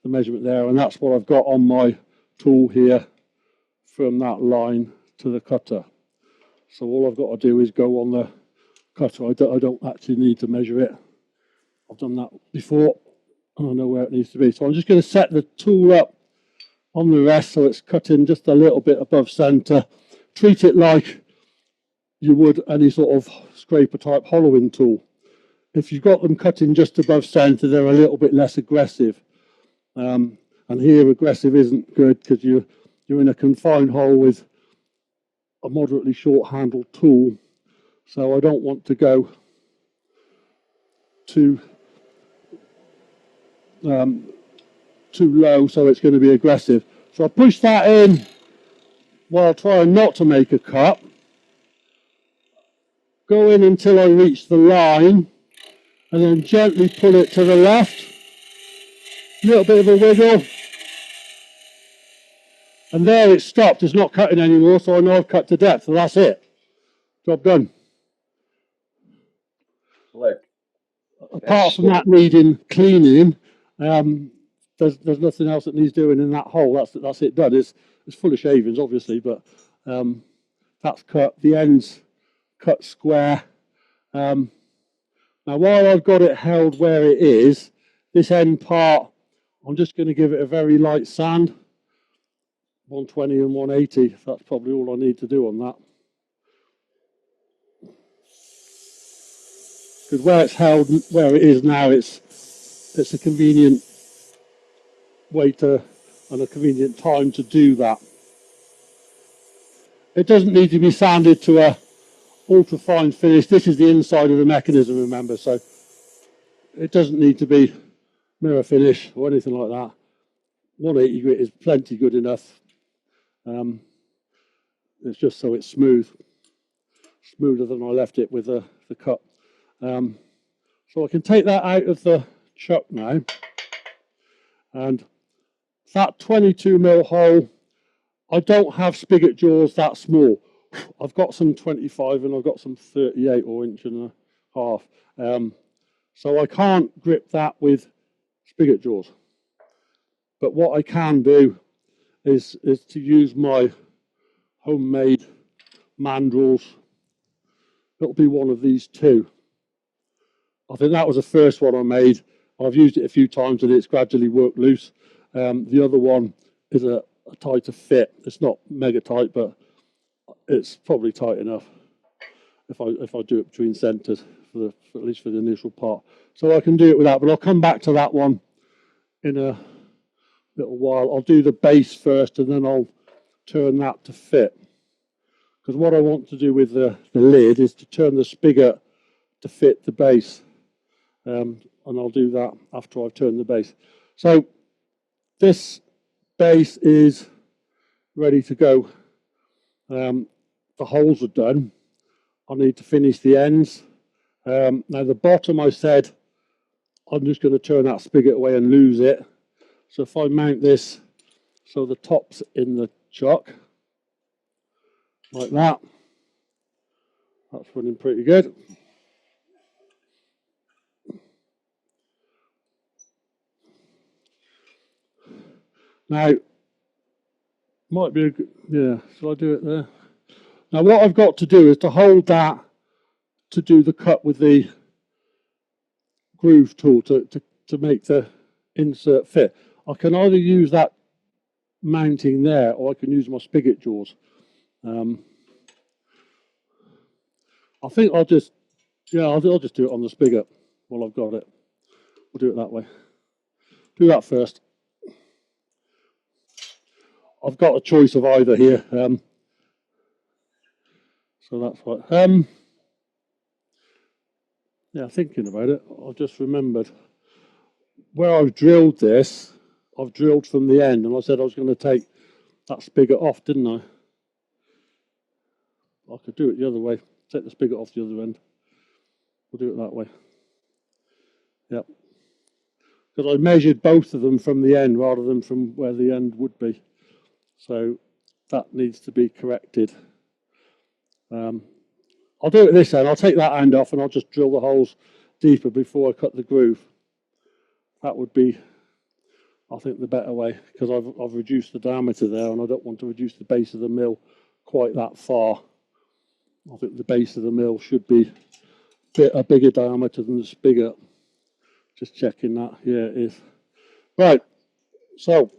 measurement there, and that's what I've got on my tool here from that line to the cutter. So all I've got to do is go on the cutter. I don't actually need to measure it. I've done that before and I know where it needs to be. So I'm just going to set the tool up on the rest so it's cutting just a little bit above center. Treat it like you would any sort of scraper type hollowing tool. If you've got them cutting just above center, they're a little bit less aggressive. And here aggressive isn't good because you're in a confined hole with a moderately short handled tool. So I don't want to go too low, so it's going to be aggressive. So I push that in while trying not to make a cut. Go in until I reach the line, and then gently pull it to the left. A little bit of a wiggle. And there it's stopped, it's not cutting anymore, so I know I've cut to depth, so that's it. Job done. Slick. Apart from that needing cleaning, there's nothing else that needs doing in that hole. That's it done. It's full of shavings, obviously, but that's cut. The end's cut square. Now, while I've got it held where it is, this end part, I'm just going to give it a very light sand. 120 and 180. That's probably all I need to do on that. Because where it's held, where it is now, it's a convenient way to, and a convenient time to do that. It doesn't need to be sanded to a ultra fine finish. This is the inside of the mechanism, remember, so it doesn't need to be mirror finish or anything like that. 180 grit is plenty good enough. It's just so it's smoother than I left it with the cut. So I can take that out of the chuck now, and that 22mm hole, I don't have spigot jaws that small. I've got some 25 and I've got some 38 or inch and a half, so I can't grip that with spigot jaws. But what I can do is to use my homemade mandrels. It'll be one of these two. I think that was the first one I made. I've used it a few times and it's gradually worked loose. The other one is a tighter fit. It's not mega tight, but it's probably tight enough if I do it between centres at least for the initial part. So I can do it with that, but I'll come back to that one in a little while. I'll do the base first and then I'll turn that to fit. Because what I want to do with the lid is to turn the spigot to fit the base. And I'll do that after I've turned the base. So this base is ready to go. The holes are done. I need to finish the ends. Now the bottom, I said I'm just going to turn that spigot away and lose it. So if I mount this so the top's in the chuck like that, that's running pretty good. Now might be a good, yeah, shall I do it there? Now what I've got to do is to hold that to do the cut with the groove tool to make the insert fit. I can either use that mounting there or I can use my spigot jaws. I think I'll just do it on the spigot while I've got it. We'll do it that way. Do that first. I've got a choice of either here. So that's what. Yeah, thinking about it, I've just remembered where I've drilled this. I've drilled from the end, and I said I was going to take that spigot off, didn't I? I could do it the other way. Take the spigot off the other end. We'll do it that way. Yep. Because I measured both of them from the end rather than from where the end would be. So that needs to be corrected. I'll do it this end. I'll take that end off and I'll just drill the holes deeper before I cut the groove. That would be, I think, the better way, because I've reduced the diameter there and I don't want to reduce the base of the mill quite that far. I think the base of the mill should be a bigger diameter than the spigot. Just checking that. Yeah, it is. Right, so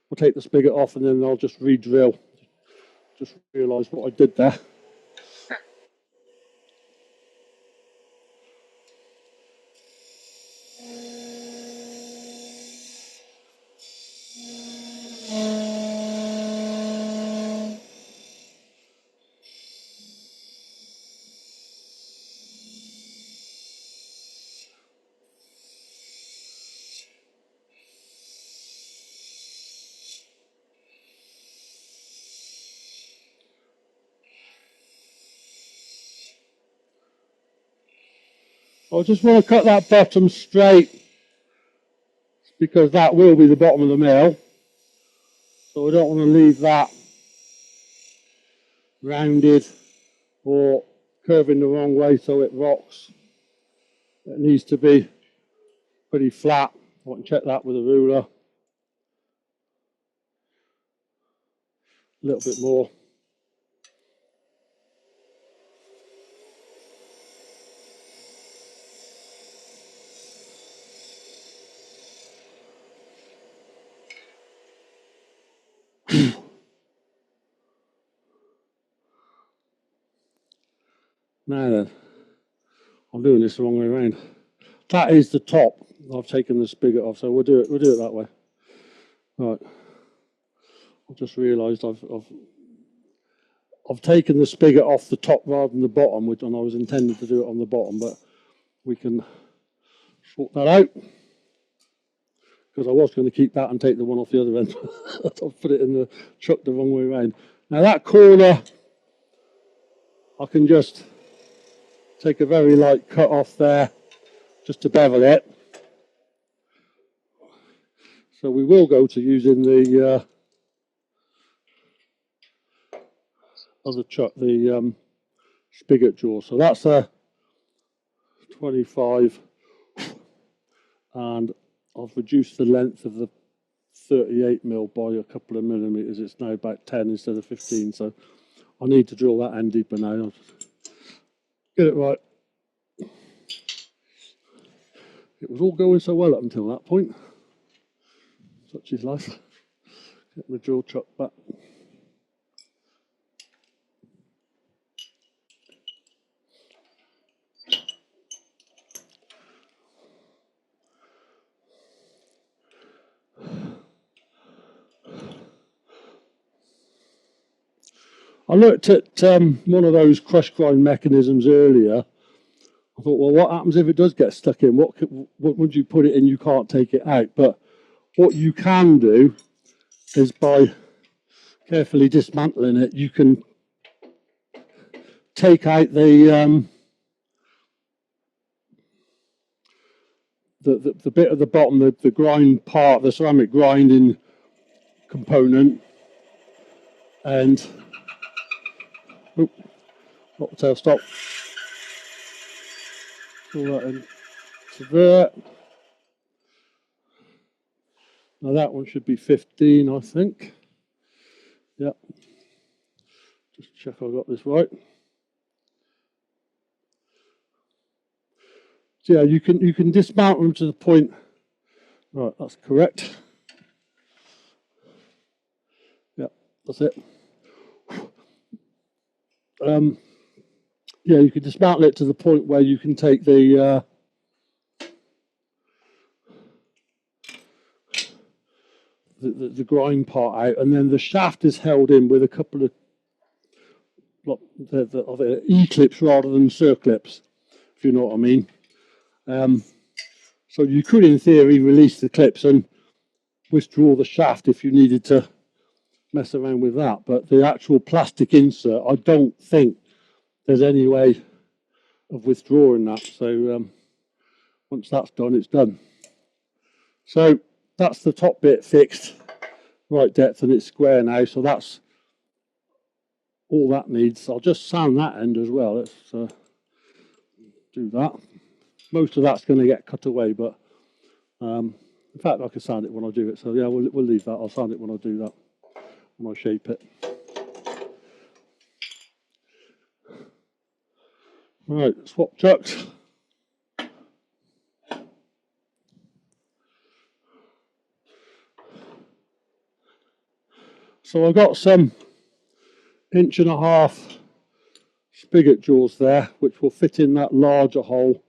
we'll take the spigot off and then I'll just re-drill. Just realised what I did there. I just want to cut that bottom straight because that will be the bottom of the mill. So I don't want to leave that rounded or curving the wrong way so it rocks. It needs to be pretty flat. I can check that with a ruler. A little bit more. Now then, I'm doing this the wrong way around. That is the top. I've taken the spigot off, so we'll do it that way. Right. I've just realised I've taken the spigot off the top rather than the bottom, and I was intending to do it on the bottom, but we can sort that out. Because I was going to keep that and take the one off the other end. I've put it in the chuck the wrong way around. Now that corner, I can just take a very light cut off there, just to bevel it. So we will go to using the other chuck, the spigot jaw. So that's a 25, and I've reduced the length of the 38mm by a couple of millimeters. It's now about 10 instead of 15, so I need to drill that end deeper now. I'll get it right. It was all going so well up until that point. Such is life. Get the drill chuck back. I looked at one of those crush grind mechanisms earlier. I thought, well, what happens if it does get stuck in? What would you put it in? You can't take it out. But what you can do is by carefully dismantling it, you can take out the bit at the bottom, the grind part, the ceramic grinding component, and oh, not the tail, stop. Pull that in to there. Now that one should be 15, I think. Yep. Just check I got this right. So yeah, you can dismount them to the point. Right, that's correct. Yep, that's it. Yeah, you can dismantle it to the point where you can take the grind part out, and then the shaft is held in with a couple of E-clips rather than circlips, if you know what I mean. So you could, in theory, release the clips and withdraw the shaft if you needed to mess around with that. But the actual plastic insert, I don't think there's any way of withdrawing that. So once that's done, it's done. So that's the top bit fixed, right depth, and it's square now. So that's all that needs. I'll just sand that end as well. Let's do that. Most of that's going to get cut away, but in fact, I can sand it when I do it. So yeah, we'll leave that. I'll sand it when I do that, when I shape it. Right, swap chucks. So I've got some 1.5" spigot jaws there, which will fit in that larger hole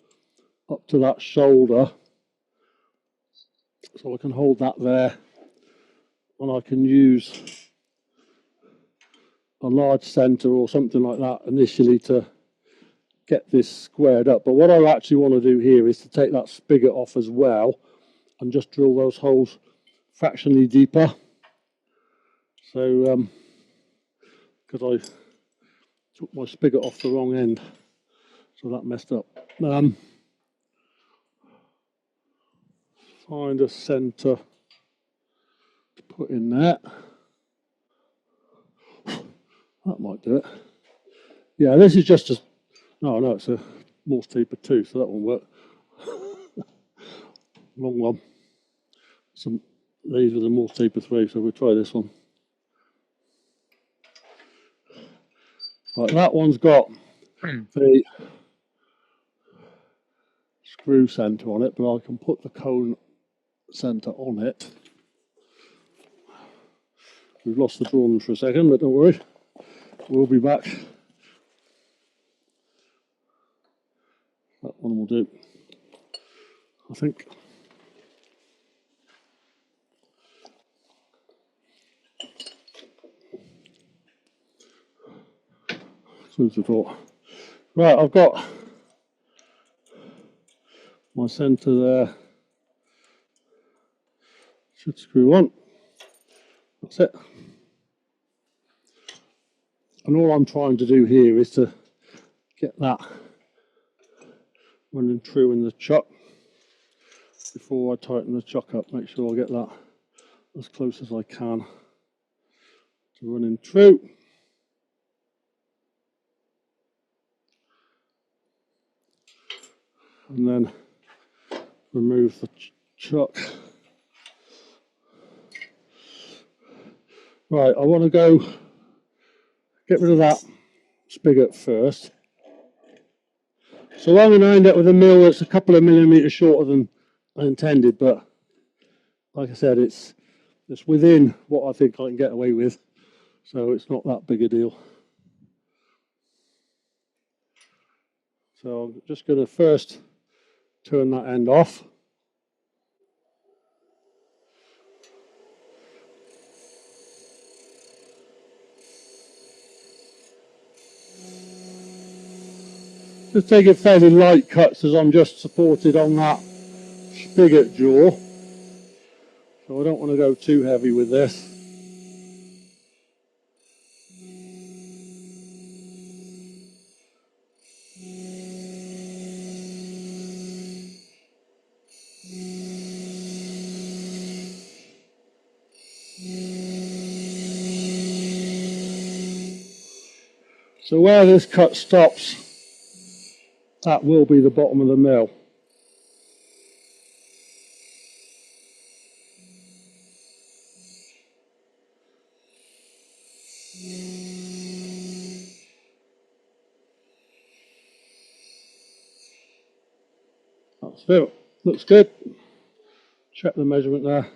up to that shoulder. So I can hold that there, and I can use a large centre or something like that initially to get this squared up. But what I actually want to do here is to take that spigot off as well and just drill those holes fractionally deeper. So because I took my spigot off the wrong end, so that messed up. Find a centre to put in there. That might do it. Yeah, this is just a... No, it's a Morse taper 2, so that won't work. Wrong one. These are the Morse taper 3, so we'll try this one. Right, that one's got the screw centre on it, but I can put the cone centre on it. We've lost the drawings for a second, but don't worry, we'll be back. That one will do, I think. Food for thought. Right, I've got my centre there. Should screw on. That's it. And all I'm trying to do here is to get that running true in the chuck before I tighten the chuck up. Make sure I get that as close as I can to running true. And then remove the chuck. Right, I want to go get rid of that spigot first. So I'm going to end up with a mill that's a couple of millimetres shorter than I intended, but like I said, it's within what I think I can get away with, so it's not that big a deal. So I'm just going to first turn that end off. Just taking fairly light cuts as I'm just supported on that spigot jaw. So I don't want to go too heavy with this. So where this cut stops, that will be the bottom of the mill. That's it. Looks good. Check the measurement there.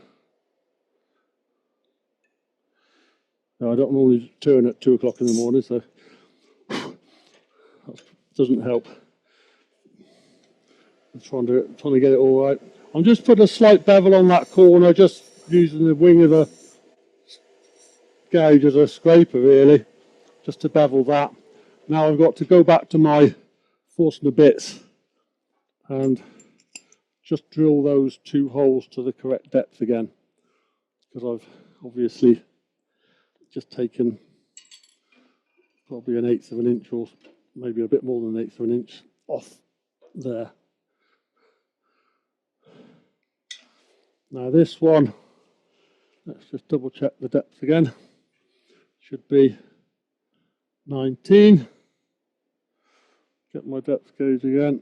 No, I don't normally turn at 2 o'clock in the morning, so that doesn't help. I'm trying to get it all right. I'm just putting a slight bevel on that corner, just using the wing of the gouge as a scraper, really, just to bevel that. Now I've got to go back to my Forstner bits and just drill those 2 holes to the correct depth again, because I've obviously just taken probably 1/8 of an inch, or maybe a bit more than 1/8 of an inch off there. Now this one, let's just double check the depth again. Should be 19. Get my depth gauge again.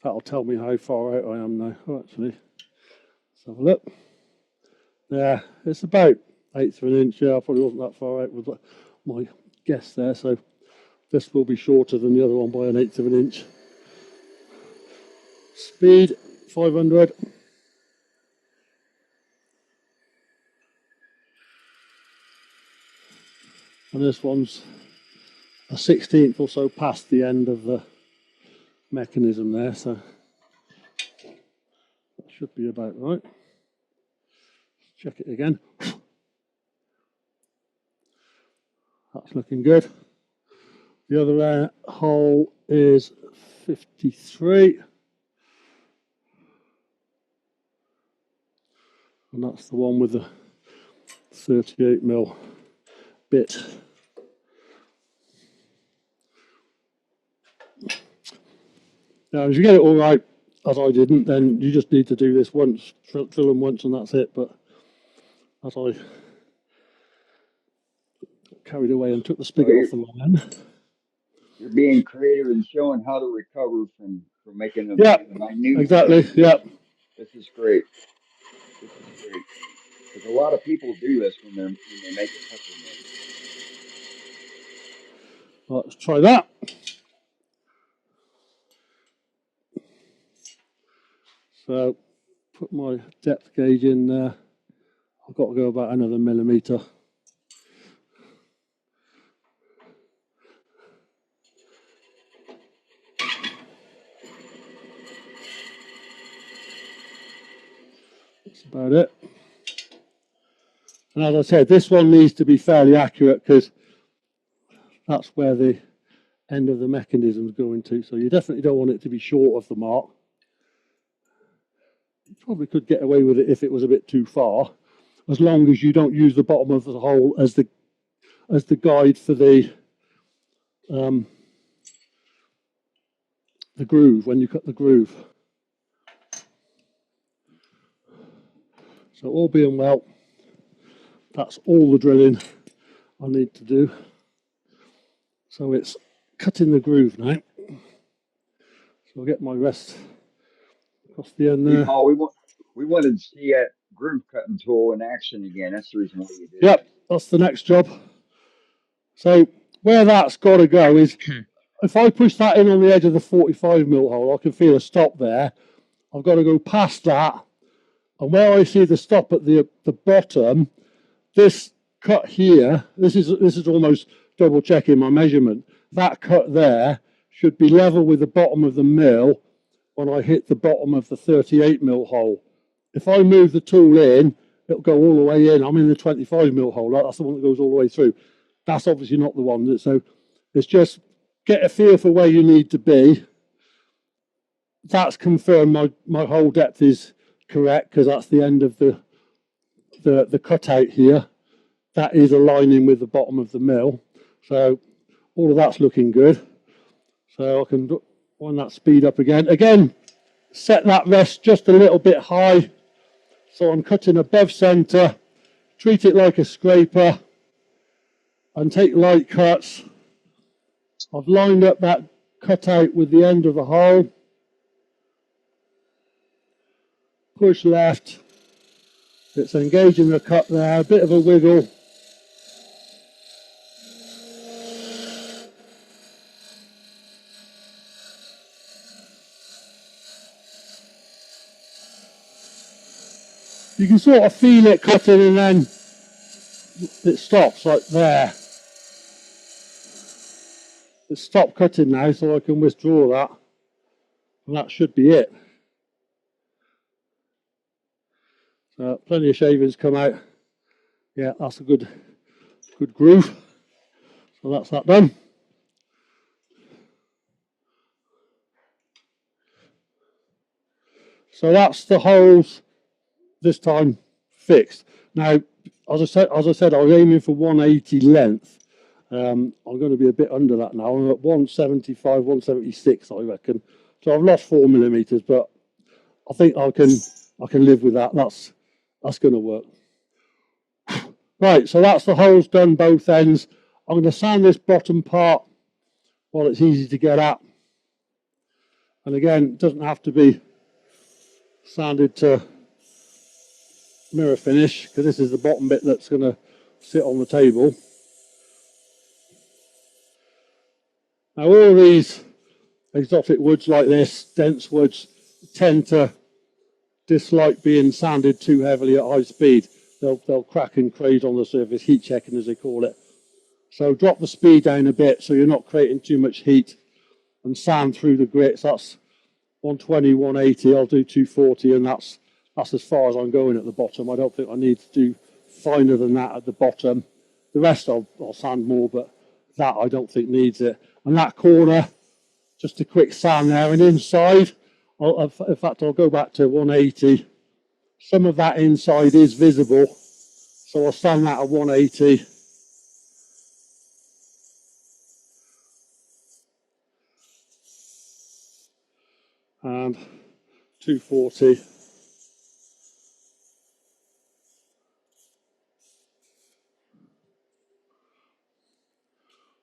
That'll tell me how far out I am now. Oh, actually, let's have a look. Yeah, it's about 1/8 of an inch. Yeah, I probably wasn't that far out with my guess there. So this will be shorter than the other one by 1/8 of an inch. Speed 500. And this one's a 1/16 or so past the end of the mechanism there, so that should be about right. Check it again. That's looking good. The other hole is 53. And that's the one with the 38mm bit. Now, if you get it all right, as I didn't, then you just need to do this once, drill them once, and that's it. But as I got carried away and took the spigot off the long end. You're being creative and showing how to recover from making a minute. Exactly. Yeah. This is great. This is great. Because a lot of people do this when they make a peppermill. Let's try that. So put my depth gauge in there. I've got to go about another millimetre. That's about it. And as I said, this one needs to be fairly accurate because that's where the end of the mechanism is going to. So you definitely don't want it to be short of the mark. You probably could get away with it if it was a bit too far, as long as you don't use the bottom of the hole as the guide for the groove when you cut the groove. So all being well, that's all the drilling I need to do. So it's cutting the groove now. So I'll get my rest across the end there. Paul, we wanted to see that groove cutting tool in action again. That's the reason why you did. Yep, that's the next job. So where that's got to go is, if I push that in on the edge of the 45mm hole, I can feel a stop there. I've got to go past that, and where I see the stop at the bottom, this cut here, this is almost double checking my measurement. That cut there should be level with the bottom of the mill when I hit the bottom of the 38mm hole. If I move the tool in, it'll go all the way in. I'm in the 25mm hole. That's the one that goes all the way through. That's obviously not the one. So it's just get a feel for where you need to be. That's confirmed my hole depth is correct, because that's the end of the cutout here. That is aligning with the bottom of the mill. So all of that's looking good. So I can wind that speed up again. Again, set that rest just a little bit high. So I'm cutting above centre, treat it like a scraper, and take light cuts. I've lined up that cutout with the end of the hole. Push left. It's engaging the cut there, a bit of a wiggle. You can sort of feel it cutting, and then it stops like there. It's stopped cutting now, so I can withdraw that, and that should be it. So plenty of shavings come out. Yeah, that's a good groove. So that's that done. So that's the holes this time fixed. Now, as I said, I was aiming for 180 length. I'm going to be a bit under that now. I'm at 175, 176, I reckon. So I've lost 4 millimeters, but I think I can live with that. That's going to work. Right, so that's the holes done both ends. I'm going to sand this bottom part while it's easy to get at. And again, it doesn't have to be sanded to mirror finish, because this is the bottom bit that's going to sit on the table. Now all these exotic woods like this, dense woods, tend to dislike being sanded too heavily at high speed. They'll crack and craze on the surface, heat checking as they call it. So drop the speed down a bit so you're not creating too much heat, and sand through the grits. That's 120, 180, I'll do 240, and that's as far as I'm going at the bottom. I don't think I need to do finer than that at the bottom. The rest I'll sand more, but that I don't think needs it. And that corner, just a quick sand there, and inside, in fact I'll go back to 180. Some of that inside is visible, so I'll sand that at 180. And 240.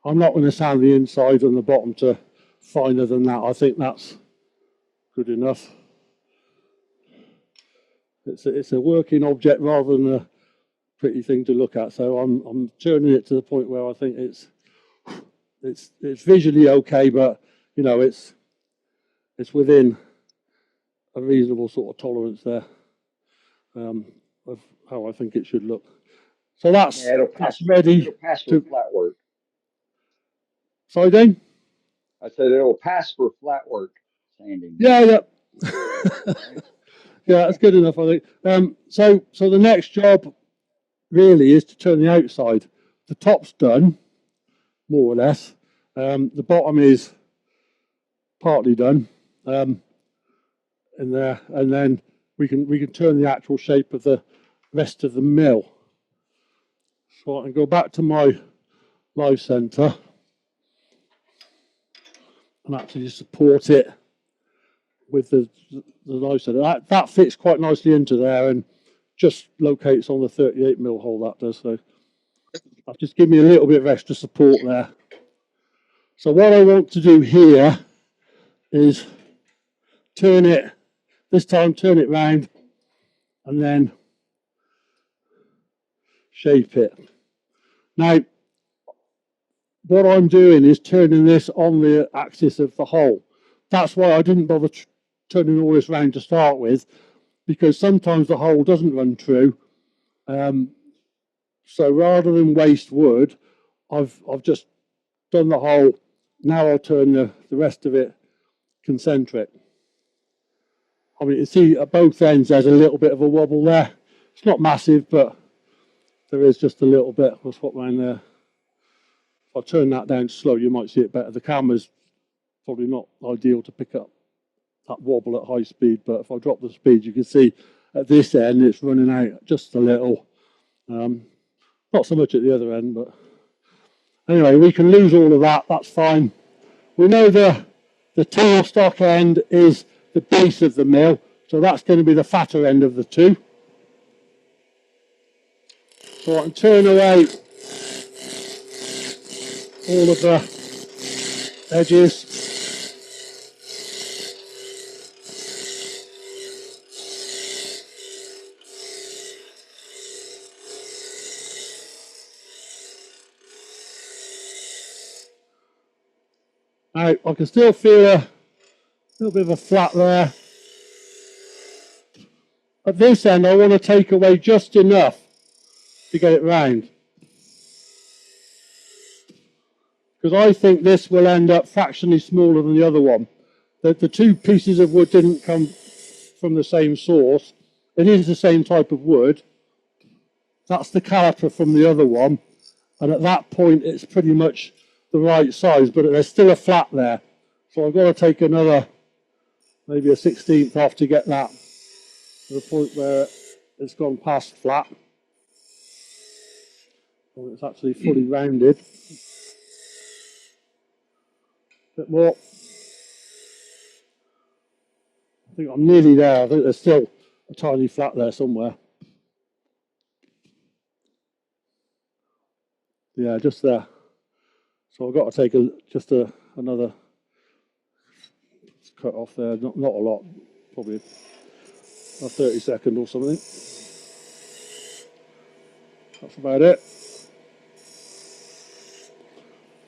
I'm not going to sand the inside and the bottom to finer than that. I think that's good enough. It's a working object rather than a pretty thing to look at. So I'm turning it to the point where I think it's visually okay, but you know it's within a reasonable sort of tolerance there of how I think it should look. So that's ready. It'll pass for flat work. Sorry, Dane? I said it'll pass for flat work sanding. Yeah. Yeah, that's good enough, I think. So the next job really is to turn the outside. The top's done, more or less. The bottom is partly done in there, and then we can turn the actual shape of the rest of the mill. So I can go back to my live centre and actually support it with the live centre. That fits quite nicely into there and just locates on the 38mm hole, that does. So I'll just give me a little bit of extra support there. So what I want to do here is turn it, this time turn it round and then shape it. Now, what I'm doing is turning this on the axis of the hole. That's why I didn't bother turning all this round to start with, because sometimes the hole doesn't run true. So rather than waste wood, I've just done the hole. Now I'll turn the rest of it concentric. I mean, you see at both ends there's a little bit of a wobble there. It's not massive, but there is just a little bit. I'll swap around there. If I turn that down slow, you might see it better. The camera's probably not ideal to pick up that wobble at high speed, but if I drop the speed, you can see at this end it's running out just a little. Not so much at the other end, but anyway, we can lose all of that. That's fine. We know the tailstock end is the base of the mill, so that's going to be the fatter end of the two. So I can turn away all of the edges. Now, I can still feel a little bit of a flat there. At this end, I want to take away just enough to get it round. Because I think this will end up fractionally smaller than the other one. The two pieces of wood didn't come from the same source. It is the same type of wood. That's the caliper from the other one. And at that point, it's pretty much the right size, but there's still a flat there. So I've got to take another, maybe a 16th off to get that to the point where it's gone past flat. And it's actually fully rounded. A bit more. I think I'm nearly there. I think there's still a tiny flat there somewhere. Yeah, just there. So I've got to take another cut off there. Not a lot, probably a 30-second or something. That's about it.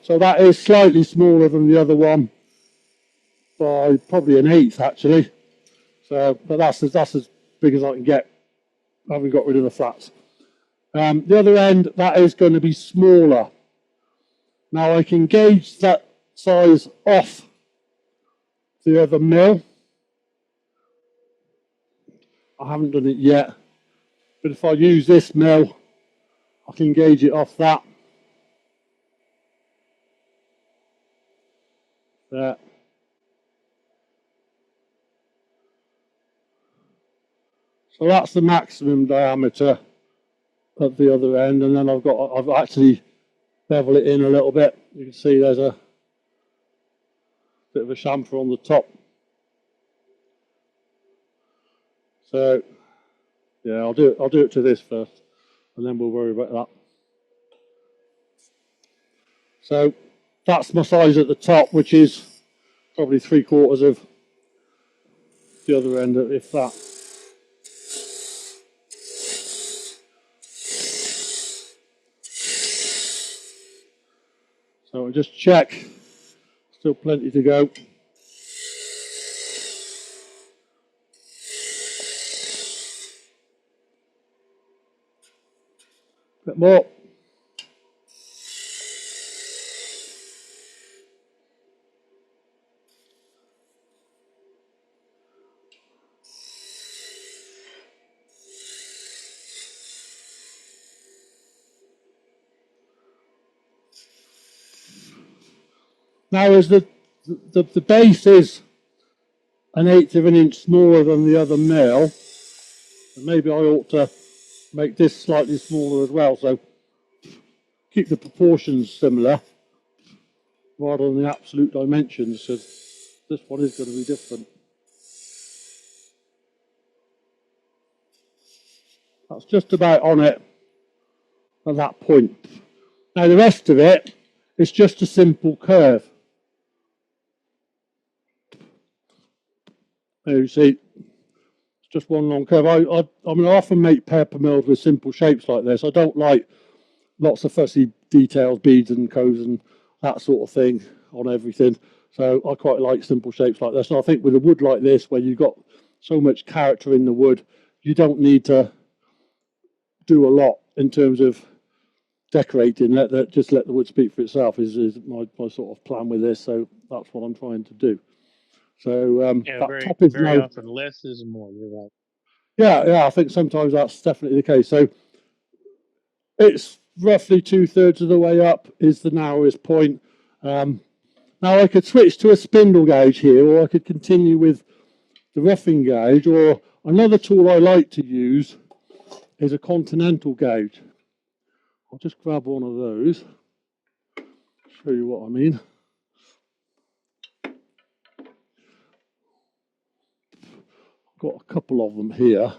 So that is slightly smaller than the other one by probably an eighth actually. So, but that's as big as I can get. I haven't got rid of the flats. The other end, that is going to be smaller. Now I can gauge that size off the other mill. I haven't done it yet, but if I use this mill, I can gauge it off that. There. So that's the maximum diameter at the other end, and then I've actually beveled it in a little bit. You can see there's a bit of a chamfer on the top. So yeah, I'll do it to this first, and then we'll worry about that. So that's my size at the top, which is probably 3/4 of the other end, if that. So I'll just check. Still plenty to go. Bit more. Now, as the base is 1/8 of an inch smaller than the other mill, and maybe I ought to make this slightly smaller as well. So keep the proportions similar rather than the absolute dimensions, because this one is going to be different. That's just about on it at that point. Now the rest of it is just a simple curve. There you see, it's just one long curve. I mean, I often make peppermills with simple shapes like this. I don't like lots of fussy details, beads and coves and that sort of thing on everything. So I quite like simple shapes like this. And I think with a wood like this, where you've got so much character in the wood, you don't need to do a lot in terms of decorating. Just let the wood speak for itself is my sort of plan with this. So that's what I'm trying to do. So Yeah, that very, top is very now, often less is more. You're right. yeah, I think sometimes that's definitely the case. So it's roughly 2/3 of the way up is the narrowest point. Now I could switch to a spindle gauge here, or I could continue with the roughing gauge, or another tool I like to use is a continental gauge. I'll just grab one of those, show you what I mean. I've got a couple of them here.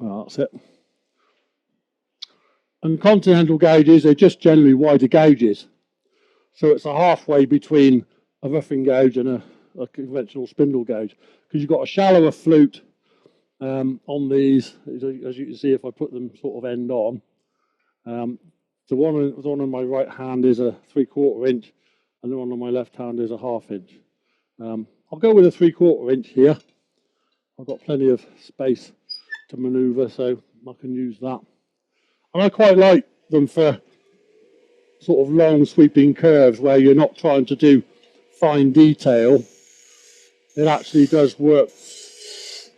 Oh, that's it. And continental gauges are just generally wider gauges. So it's a halfway between a roughing gauge and a conventional spindle gauge, because you've got a shallower flute on these, as you can see if I put them sort of end on. The one on my right hand is a 3/4 inch, and the one on my left hand is a 1/2 inch. I'll go with a 3/4 inch here. I've got plenty of space to manoeuvre, so I can use that. And I quite like them for sort of long sweeping curves where you're not trying to do fine detail. It actually does work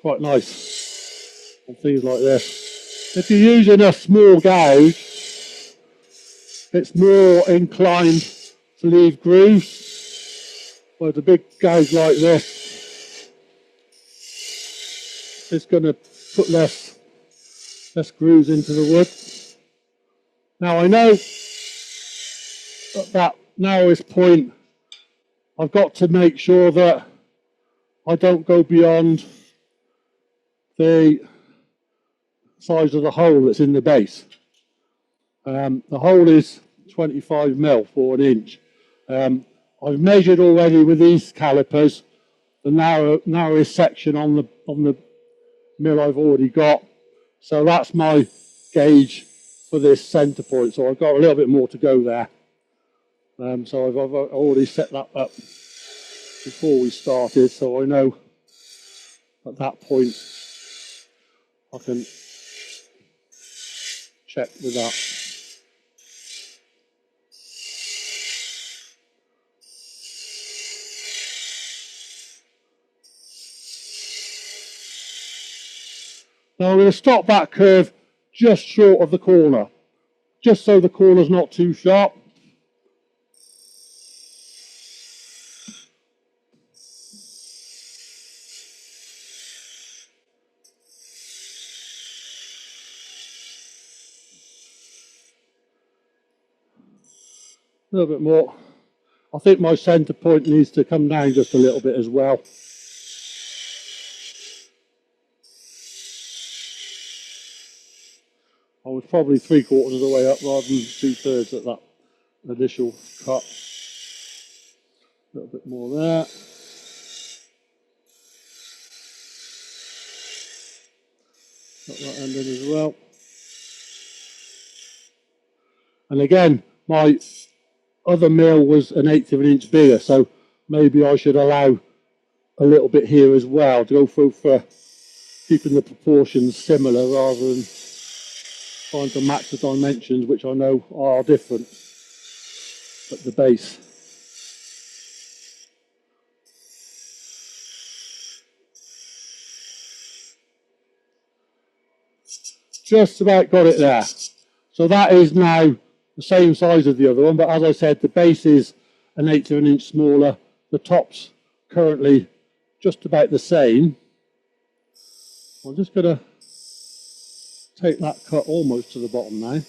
quite nice on things like this. If you're using a small gauge, it's more inclined to leave grooves. Whereas a big gauge like this, it's going to put less grooves into the wood. Now I know at that narrowest point, I've got to make sure that I don't go beyond the size of the hole that's in the base. The hole is 25mm for 1 inch. I've measured already with these calipers the narrowest section on the mill I've already got. So that's my gauge for this centre point. So I've got a little bit more to go there. So I've already set that up before we started, so I know at that point I can check with that. Now I'm going to stop that curve just short of the corner, just so the corner's not too sharp. A little bit more. I think my centre point needs to come down just a little bit as well. I was probably 3/4 of the way up rather than 2/3 at that initial cut. A little bit more there. Got that end in as well. And again, my other mill was 1/8 of an inch bigger, so maybe I should allow a little bit here as well to go through for keeping the proportions similar rather than trying to match the dimensions, which I know are different at the base. Just about got it there. So that is now the same size as the other one, but as I said, the base is 1/8 of an inch smaller. The top's currently just about the same. I'm just going to take that cut almost to the bottom now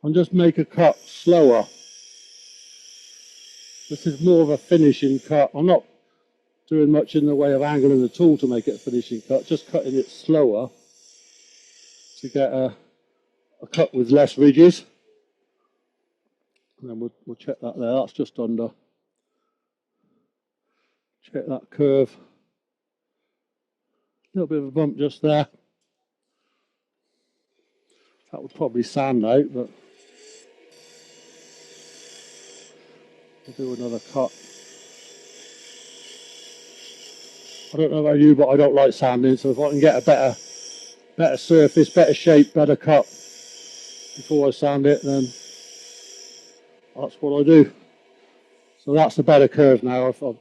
and just make a cut slower. This is more of a finishing cut. I'm not doing much in the way of angling the tool to make it a finishing cut, just cutting it slower to get a cut with less ridges. And then we'll check that there, that's just under. Check that curve. A little bit of a bump just there. That would probably sand out, but I'll do another cut. I don't know about you, but I don't like sanding, so if I can get a better surface, better shape, better cut before I sand it, then that's what I do. So that's a better curve now. I feel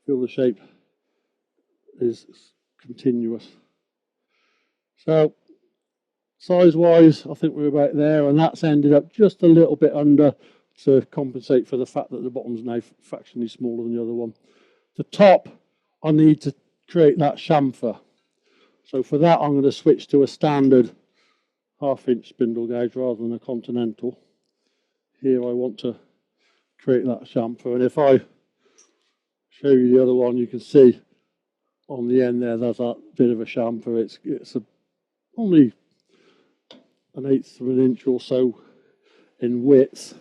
the shape is continuous. So Size wise, I think we're about there, and that's ended up just a little bit under to compensate for the fact that the bottom's now fractionally smaller than the other one. The top, I need to create that chamfer. So for that, I'm going to switch to a standard 1/2 inch spindle gauge rather than a continental. Here I want to create that chamfer, and if I show you the other one, you can see on the end there's that bit of a chamfer. It's only 1/8 of an inch or so in width.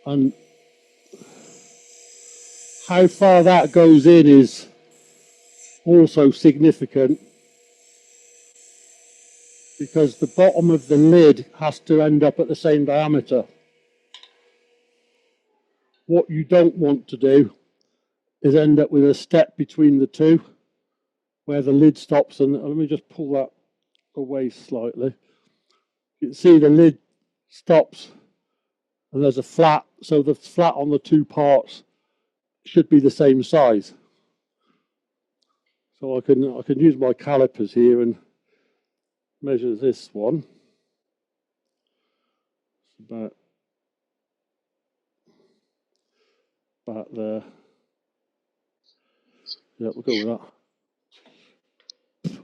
And how far that goes in is also significant, because the bottom of the lid has to end up at the same diameter. What you don't want to do is end up with a step between the two where the lid stops. And let me just pull that away slightly. You can see the lid stops and there's a flat, so the flat on the two parts should be the same size. So I can use my calipers here and measure this one. It's about there. Yeah, we'll go with that.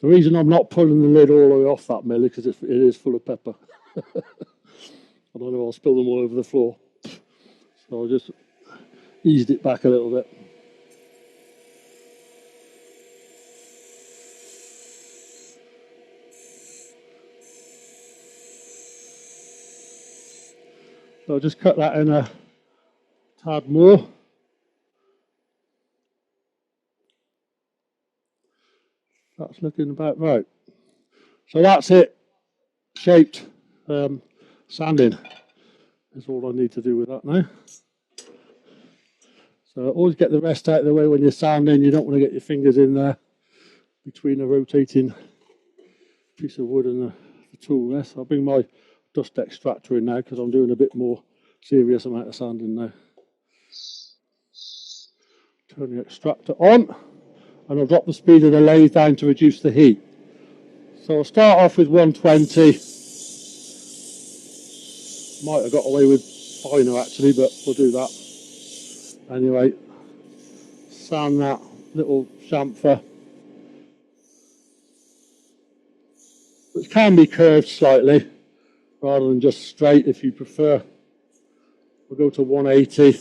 The reason I'm not pulling the lid all the way off that mill is because it is full of pepper. I don't know, I'll spill them all over the floor. So I just eased it back a little bit. So I'll just cut that in a tad more. That's looking about right. So that's it, shaped. Sanding is all I need to do with that now. So always get the rest out of the way when you're sanding. You don't want to get your fingers in there between a rotating piece of wood and the tool there. So I'll bring my dust extractor in now because I'm doing a bit more serious amount of sanding now. Turn the extractor on, and I'll drop the speed of the lathe down to reduce the heat. So I'll start off with 120. Might have got away with finer actually, but we'll do that. Anyway, sand that little chamfer, which can be curved slightly rather than just straight if you prefer. We'll go to 180.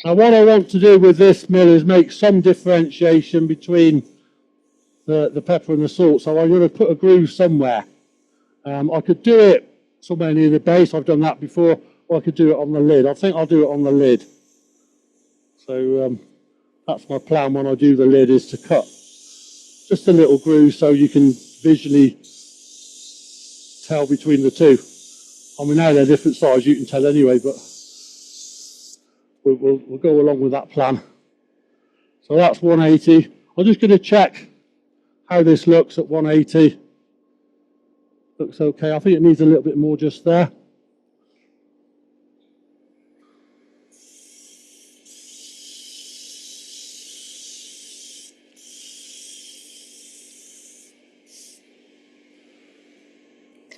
Now what I want to do with this mill is make some differentiation between the pepper and the salt. So I'm going to put a groove somewhere. I could do it somewhere near the base, I've done that before, or I could do it on the lid. I think I'll do it on the lid. So that's my plan when I do the lid, is to cut just a little groove so you can visually tell between the two. I mean, now they're different size, you can tell anyway, but we'll go along with that plan. So that's 180. I'm just going to check how this looks at 180. Looks okay. I think it needs a little bit more just there.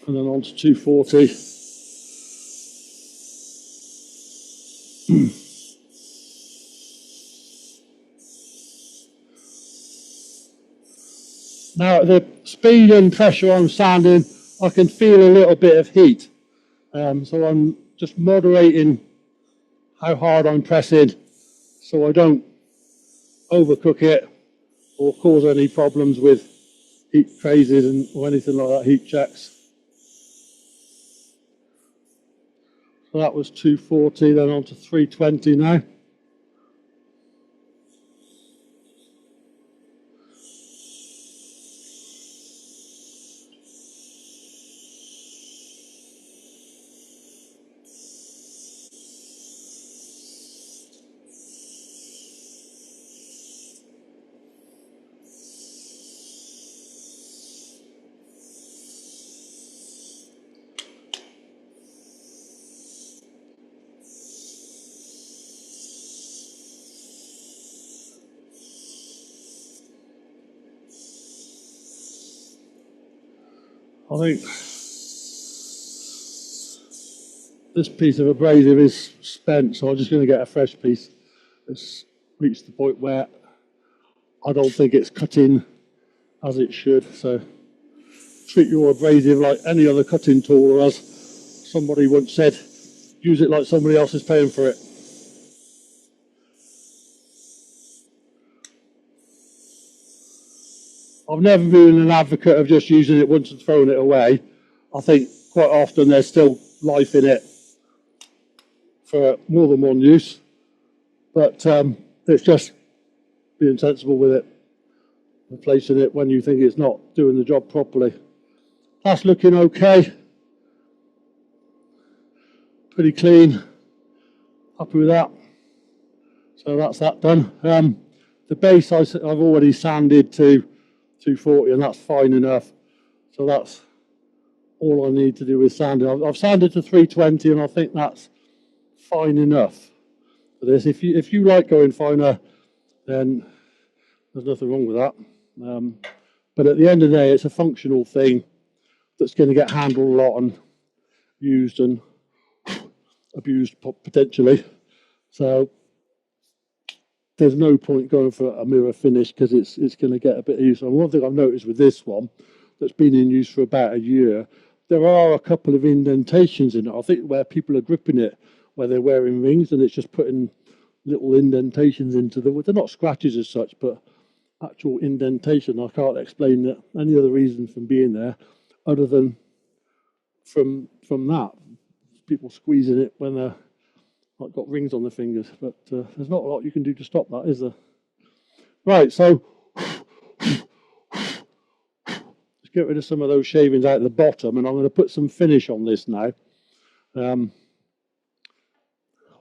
And then on to 240. Now, at the speed and pressure I'm sanding, I can feel a little bit of heat. So I'm just moderating how hard I'm pressing so I don't overcook it or cause any problems with heat phases or anything like that, heat checks. So that was 240, then on to 320 now. I think this piece of abrasive is spent, so I'm just going to get a fresh piece. It's reached the point where I don't think it's cutting as it should. So treat your abrasive like any other cutting tool, or as somebody once said, use it like somebody else is paying for it. I've never been an advocate of just using it once and throwing it away. I think quite often there's still life in it for more than one use, but it's just being sensible with it, replacing it when you think it's not doing the job properly. That's looking okay, pretty clean, happy with that. So that's that done. The base I've already sanded to 240, and that's fine enough. So that's all I need to do with sanding. I've sanded to 320, and I think that's fine enough for this. If you like going finer, then there's nothing wrong with that. But at the end of the day, it's a functional thing that's going to get handled a lot and used and abused potentially. So there's no point going for a mirror finish because it's going to get a bit easier. And one thing I've noticed with this one that's been in use for about a year, there are a couple of indentations in it. I think where people are gripping it, where they're wearing rings, and it's just putting little indentations into the wood. They're not scratches as such, but actual indentation. I can't explain that any other reason from being there other than from that. People squeezing it when they're like got rings on their fingers, but there's not a lot you can do to stop that, is there? Right, so let's get rid of some of those shavings out at the bottom, and I'm going to put some finish on this now. I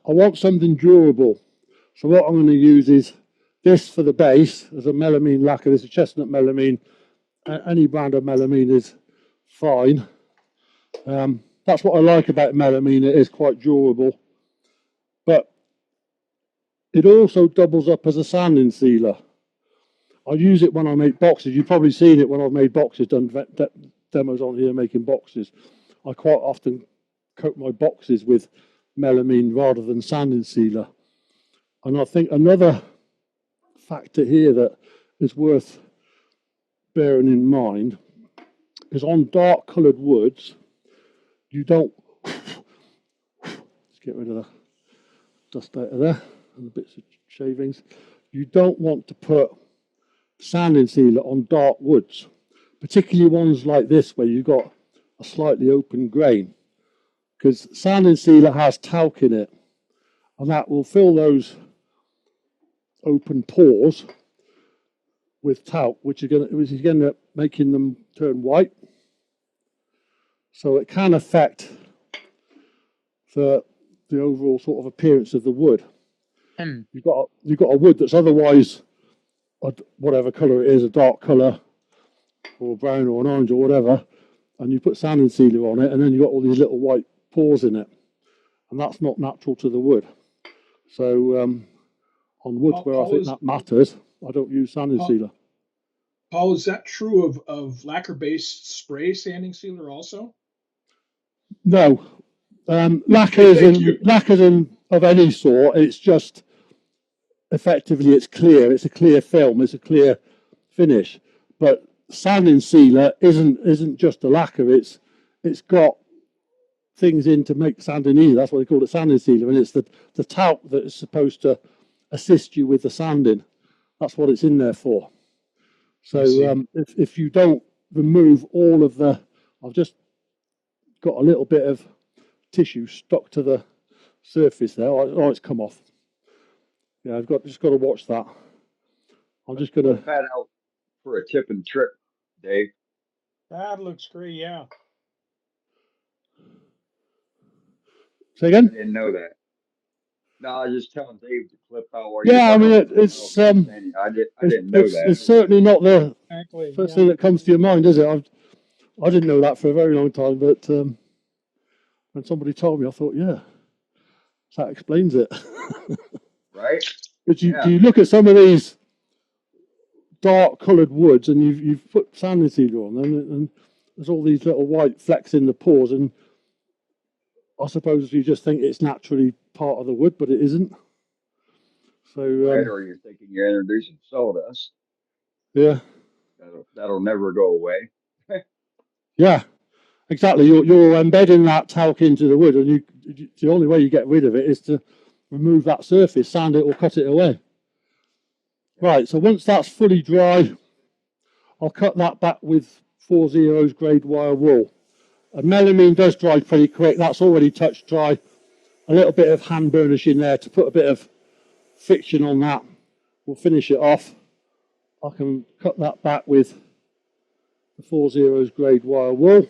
want something durable, so what I'm going to use is this for the base as a melamine lacquer. This is chestnut melamine. Any brand of melamine is fine. That's what I like about melamine. It is quite durable, but it also doubles up as a sanding sealer. I use it when I make boxes. You've probably seen it when I've made boxes, done demos on here making boxes. I quite often coat my boxes with melamine rather than sanding sealer. And I think another factor here that is worth bearing in mind is on dark coloured woods, you don't, let's get rid of the dust out of there and the bits of shavings. You don't want to put sanding sealer on dark woods, particularly ones like this where you've got a slightly open grain, because sanding sealer has talc in it, and that will fill those open pores with talc, which is going to making them turn white. So it can affect the overall sort of appearance of the wood. You've got a wood that's otherwise whatever colour it is, a dark colour or brown or an orange or whatever, and you put sanding sealer on it, and then you've got all these little white pores in it, and that's not natural to the wood. So on woods where I think that matters, I don't use sanding sealer. Paul, is that true of lacquer-based spray sanding sealer also? No, lacquers of any sort. It's just effectively it's clear. It's a clear film. It's a clear finish. But sanding sealer isn't just a lacquer. It's got things in to make sanding easy. That's what they call it, sanding sealer. And it's the talc that is supposed to assist you with the sanding. That's what it's in there for. So if you don't remove all of the, I've just got a little bit of tissue stuck to the surface there. Oh, it's come off. Yeah, I've just got to watch that. I'm just going to put that out for a tip and trick, Dave. That looks great, yeah. say again. I didn't know that. No, I was just telling Dave to clip out. Yeah, I mean it's I didn't know that. It's certainly not the Exactly. first thing that comes to your mind, is it? I didn't know that for a very long time, but when somebody told me, I thought, yeah, that explains it. Right? But you look at some of these dark coloured woods, and you've put sanding sealer on them, and there's all these little white flecks in the pores, and I suppose you just think it's naturally part of the wood, but it isn't. So Right, or you're thinking you're introducing sawdust. yeah, That'll never go away. yeah, exactly. You're embedding that talc into the wood, and the only way you get rid of it is to remove that surface, sand it or cut it away. Right. So once that's fully dry, I'll cut that back with 4/0 grade wire wool. And melamine does dry pretty quick. That's already touch dry. A little bit of hand burnish in there to put a bit of friction on that. We'll finish it off. I can cut that back with the 4/0 grade wire wool.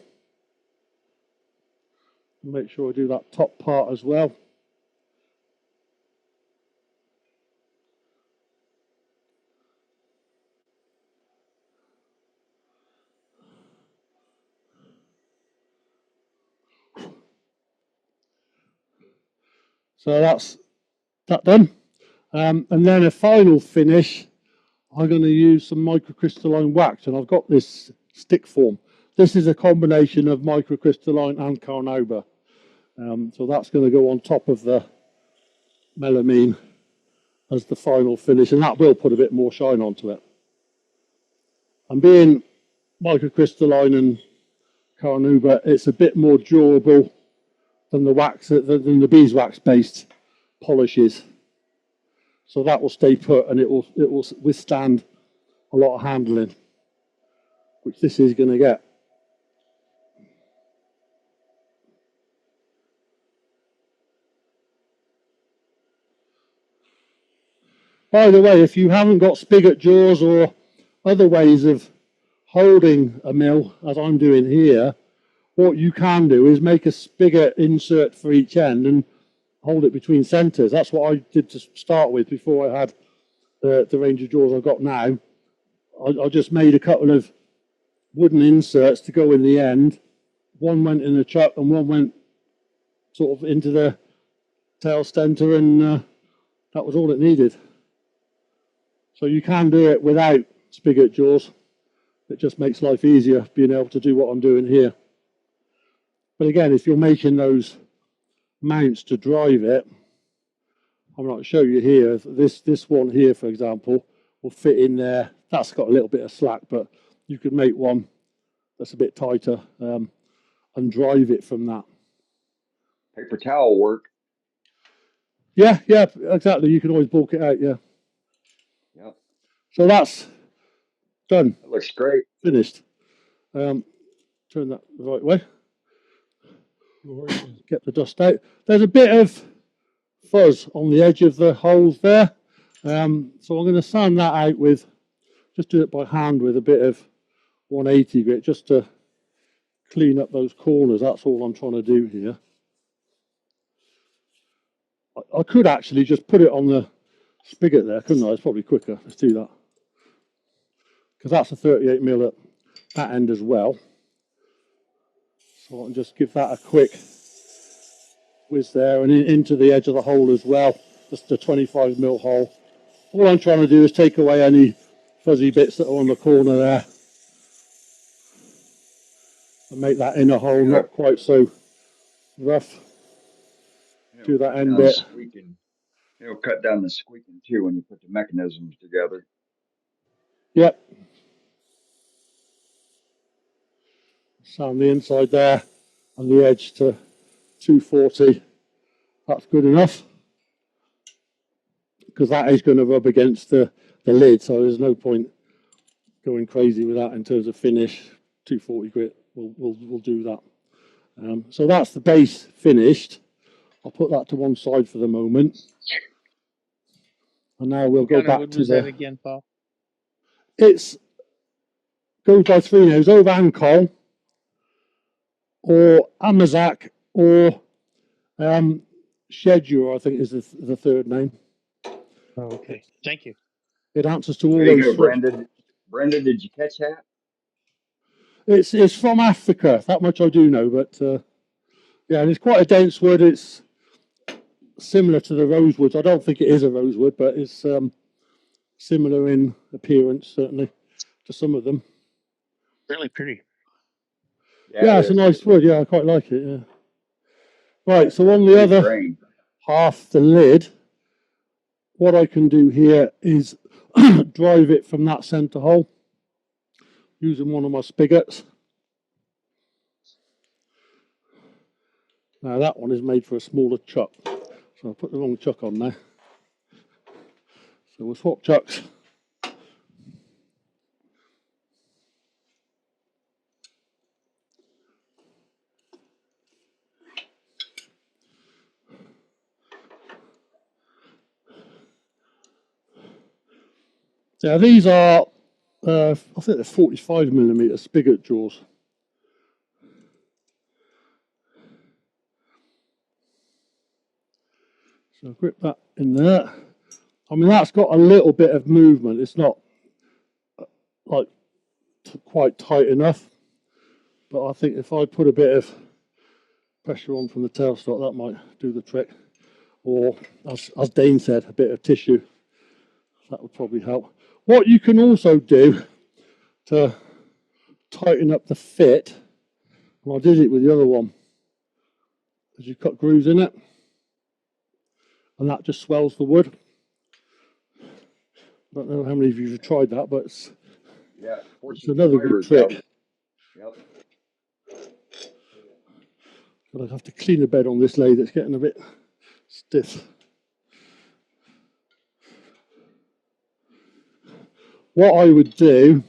Make sure I do that top part as well. So that's that done. And then a final finish, I'm going to use some microcrystalline wax, and I've got this stick form. This is a combination of microcrystalline and carnauba. So that's going to go on top of the melamine as the final finish, and that will put a bit more shine onto it. And being microcrystalline and carnauba, it's a bit more durable than the wax, than the beeswax based polishes. So that will stay put, and it will withstand a lot of handling, which this is going to get. By the way, if you haven't got spigot jaws or other ways of holding a mill, as I'm doing here, what you can do is make a spigot insert for each end and hold it between centres. That's what I did to start with before I had the range of jaws I've got now. I just made a couple of wooden inserts to go in the end. One went in the chuck and one went sort of into the tail stenter, and that was all it needed. So you can do it without spigot jaws. It just makes life easier being able to do what I'm doing here. But again, if you're making those mounts to drive it, I'm not show you here. This one here, for example, will fit in there. That's got a little bit of slack, but you could make one that's a bit tighter and drive it from that. Paper towel work. Yeah, exactly. You can always bulk it out. Yeah. Yep. So that's done. That looks great. Finished. Turn that the right way. Get the dust out. There's a bit of fuzz on the edge of the holes there. So I'm going to sand that out with, just do it by hand with a bit of 180 grit, just to clean up those corners. That's all I'm trying to do here. I could actually just put it on the spigot there, couldn't I? It's probably quicker. Let's do that. Because that's a 38mm at that end as well. So I can just give that a quick whiz there and into the edge of the hole as well. Just a 25mm hole. All I'm trying to do is take away any fuzzy bits that are on the corner there and make that inner hole not quite so rough. Do that end bit. It'll cut down the squeaking too when you put the mechanisms together. Yep. Sand the inside there and the edge to 240. That's good enough, because that is going to rub against the lid, so there's no point going crazy with that in terms of finish. 240 grit will do that. So that's the base finished. I'll put that to one side for the moment. And now we'll go back to that again, Paul? It's goes by 3 names: over Ancol, or Amazak, or Schedule, I think is the third name. Oh, okay. Thank you. It answers to all There you those. go, Brendan. Brendan, did you catch that? It's from Africa. That much I do know, but yeah, and it's quite a dense wood. It's similar to the rosewoods. I don't think it is a rosewood, but it's similar in appearance, certainly, to some of them. Really pretty. Yeah, it's a nice wood. Yeah, I quite like it. Yeah. Right, so on the Good other grain. half, the lid, what I can do here is drive it from that centre hole using one of my spigots. Now that one is made for a smaller chuck, so I'll put the wrong chuck on there. So we'll swap chucks. Now these are, I think they're 45mm spigot jaws. So grip that in there. I mean, that's got a little bit of movement. It's not like quite tight enough, but I think if I put a bit of pressure on from the tailstock, that might do the trick. Or, as Dane said, a bit of tissue. That would probably help. What you can also do to tighten up the fit, and I did it with the other one, is you cut grooves in it, and that just swells the wood. I don't know how many of you have tried that, but it's another good trick. Yep. But I have to clean the bed on this lathe, it's getting a bit stiff. What I would do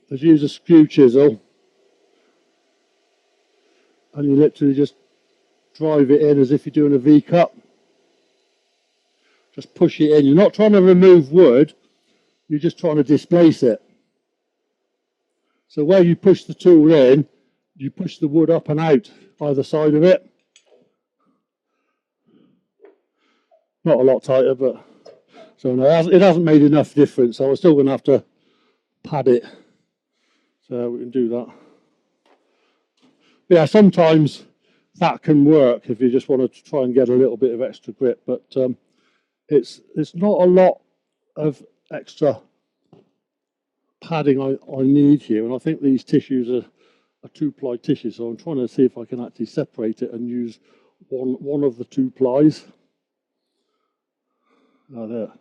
is use a screw chisel, and you literally just drive it in as if you're doing a V-cut. Just push it in. You're not trying to remove wood, you're just trying to displace it. So where you push the tool in, you push the wood up and out either side of it. Not a lot tighter, but so no, it hasn't made enough difference. So we're still going to have to pad it. So we can do that. But yeah, sometimes that can work if you just want to try and get a little bit of extra grip. But it's not a lot of extra padding I need here, and I think these tissues are 2-ply tissue, so I'm trying to see if I can actually separate it and use one of the 2 plies. Now there,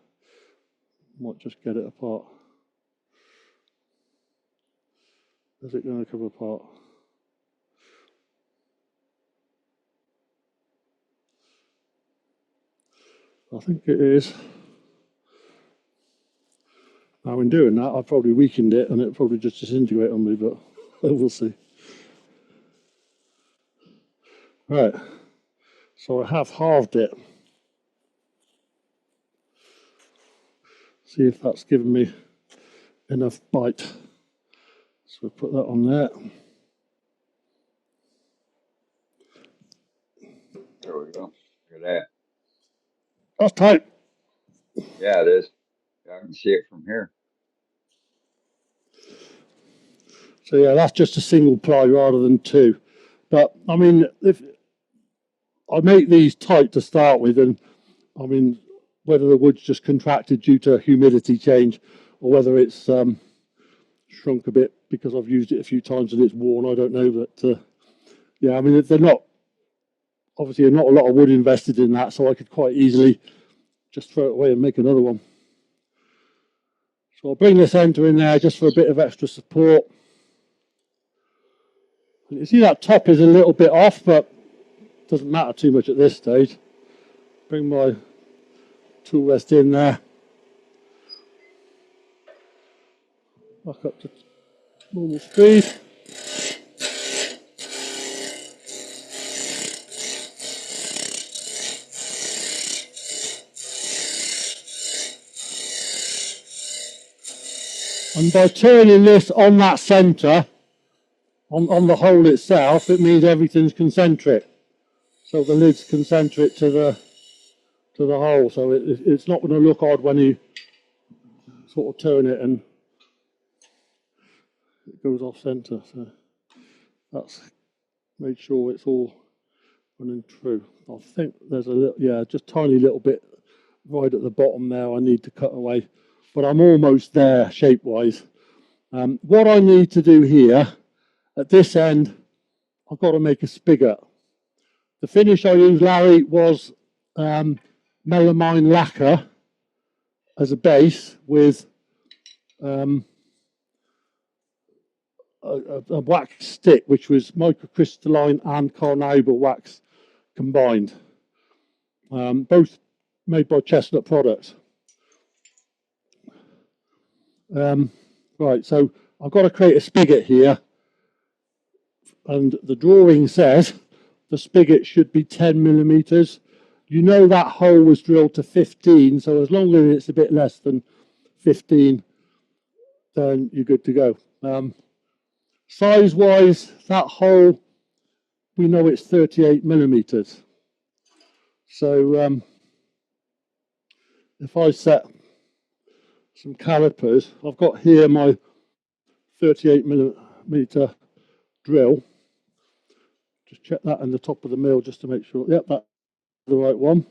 might just get it apart. Is it going to come apart? I think it is. Now in doing that, I've probably weakened it and it'll probably just disintegrate on me, but we'll see. Right, so I have halved it. See if that's given me enough bite. So we'll put that on there. There we go. Look at that. That's tight. Yeah, it is. I can see it from here. So yeah, that's just a single ply rather than 2. But I mean, if I make these tight to start with, and I mean, whether the wood's just contracted due to humidity change, or whether it's shrunk a bit because I've used it a few times and it's worn, I don't know. But yeah, I mean, they're not, obviously not a lot of wood invested in that, so I could quite easily just throw it away and make another one. So I'll bring this ender in there just for a bit of extra support. And you see that top is a little bit off, but it doesn't matter too much at this stage. Bring my tool rest in there. Back up to normal speed. And by turning this on that centre, on the hole itself, it means everything's concentric. So the lid's concentric to the hole. So it's not going to look odd when you sort of turn it and it goes off centre. So that's made sure it's all running true. I think there's a little, yeah, just tiny little bit right at the bottom there I need to cut away, but I'm almost there shape-wise. What I need to do here at this end, I've got to make a spigot. The finish I used, Larry, was melamine lacquer as a base with a wax stick, which was microcrystalline and carnauba wax combined, both made by Chestnut Products. Right, so I've got to create a spigot here, and the drawing says the spigot should be 10 millimeters. You know that hole was drilled to 15, so as long as it's a bit less than 15, then you're good to go. Size-wise, that hole, we know it's 38 millimeters. So if I set some calipers, I've got here my 38 millimeter drill. Just check that in the top of the mill just to make sure. Yep, that's the right one.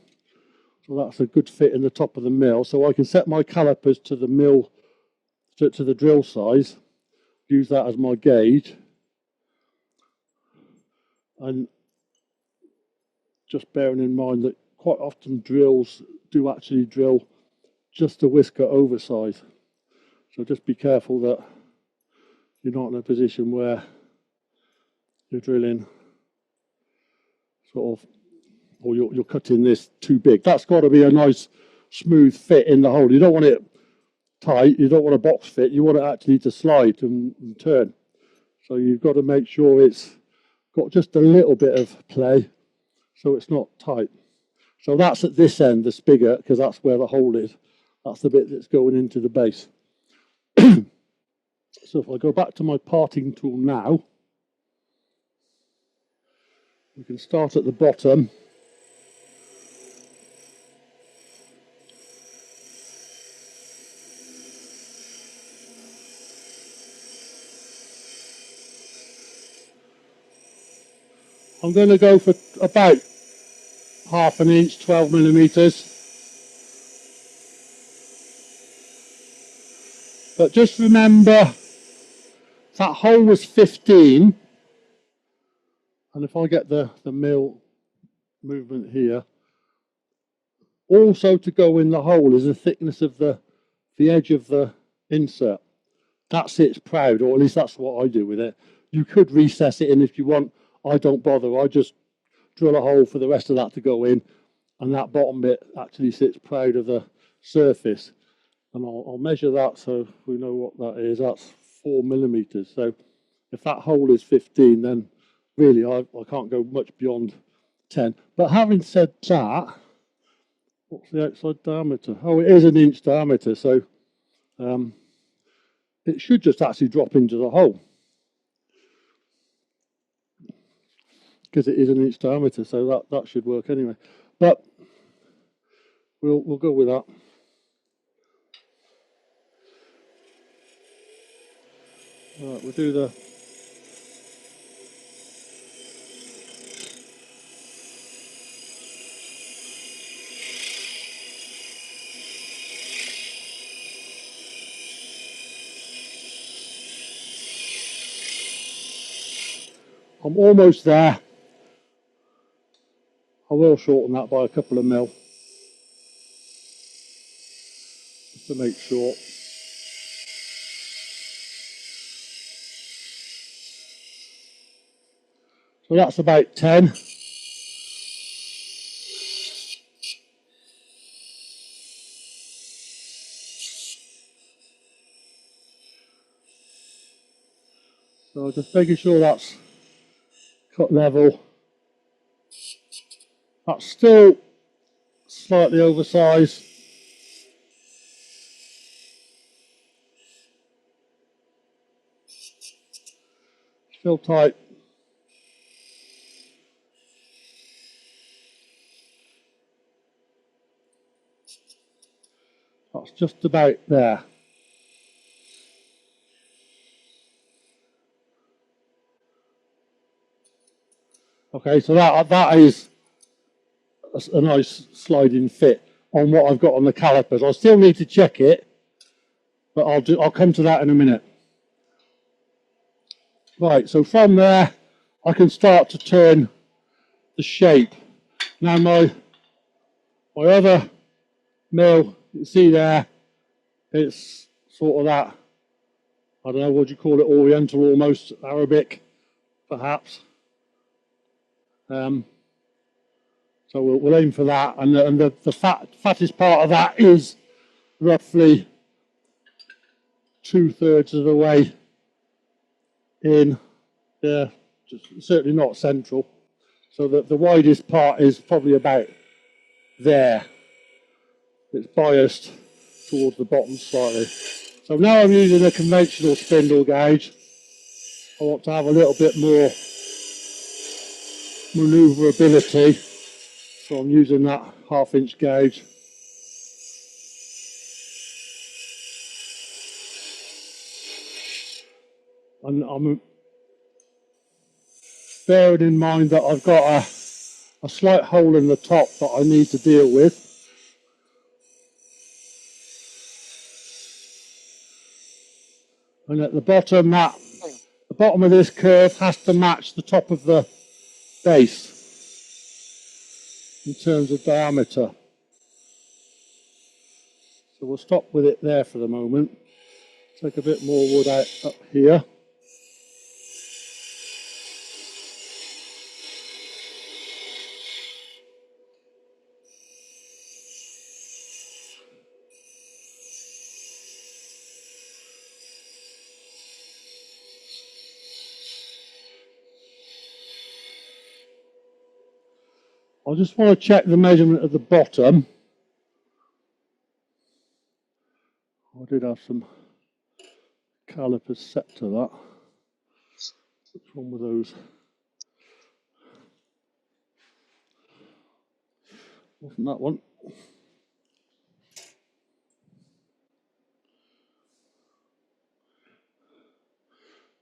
So that's a good fit in the top of the mill. So I can set my calipers to the mill, to the drill size, use that as my gauge. And just bearing in mind that quite often drills do actually drill just a whisker oversize. So just be careful that you're not in a position where you're drilling sort of, or you're cutting this too big. That's got to be a nice smooth fit in the hole. You don't want it tight, you don't want a box fit, you want it actually to slide and turn. So you've got to make sure it's got just a little bit of play so it's not tight. So that's at this end, the spigot, because that's where the hole is. That's the bit that's going into the base. So if I go back to my parting tool now, we can start at the bottom. I'm going to go for about half an inch, 12 millimeters. But just remember, that hole was 15. And if I get the mill movement here, also to go in the hole is the thickness of the edge of the insert. That sits proud, or at least that's what I do with it. You could recess it in if you want. I don't bother. I just drill a hole for the rest of that to go in, and that bottom bit actually sits proud of the surface. And I'll measure that so we know what that is. That's 4 millimeters. So if that hole is 15, then really I can't go much beyond 10. But having said that, what's the outside diameter? Oh, it is an inch diameter. So it should just actually drop into the hole, because it is an inch diameter, so that should work anyway. But we'll go with that. All right, we'll do the I'm almost there. I will shorten that by a couple of mil, just to make sure. So that's about 10. So just making sure that's cut level. That's still slightly oversized. Still tight. That's just about there. Okay, so that is a nice sliding fit on what I've got on the calipers. I still need to check it, but I'll come to that in a minute. Right, so from there I can start to turn the shape. Now my other mill, you can see there, it's sort of that, I don't know, what do you call it, Oriental almost, Arabic perhaps. So we'll aim for that, and the fattest part of that is roughly 2/3 of the way in. Yeah, certainly not central. So the widest part is probably about there. It's biased towards the bottom slightly. So now I'm using a conventional spindle gauge. I want to have a little bit more manoeuvrability, so I'm using that 1/2 inch gauge. And I'm bearing in mind that I've got a slight hole in the top that I need to deal with. And at the bottom, the bottom of this curve has to match the top of the base in terms of diameter. So we'll stop with it there for the moment. Take a bit more wood out up here. I just want to check the measurement of the bottom. I did have some calipers set to that. Which one were those? Wasn't that one?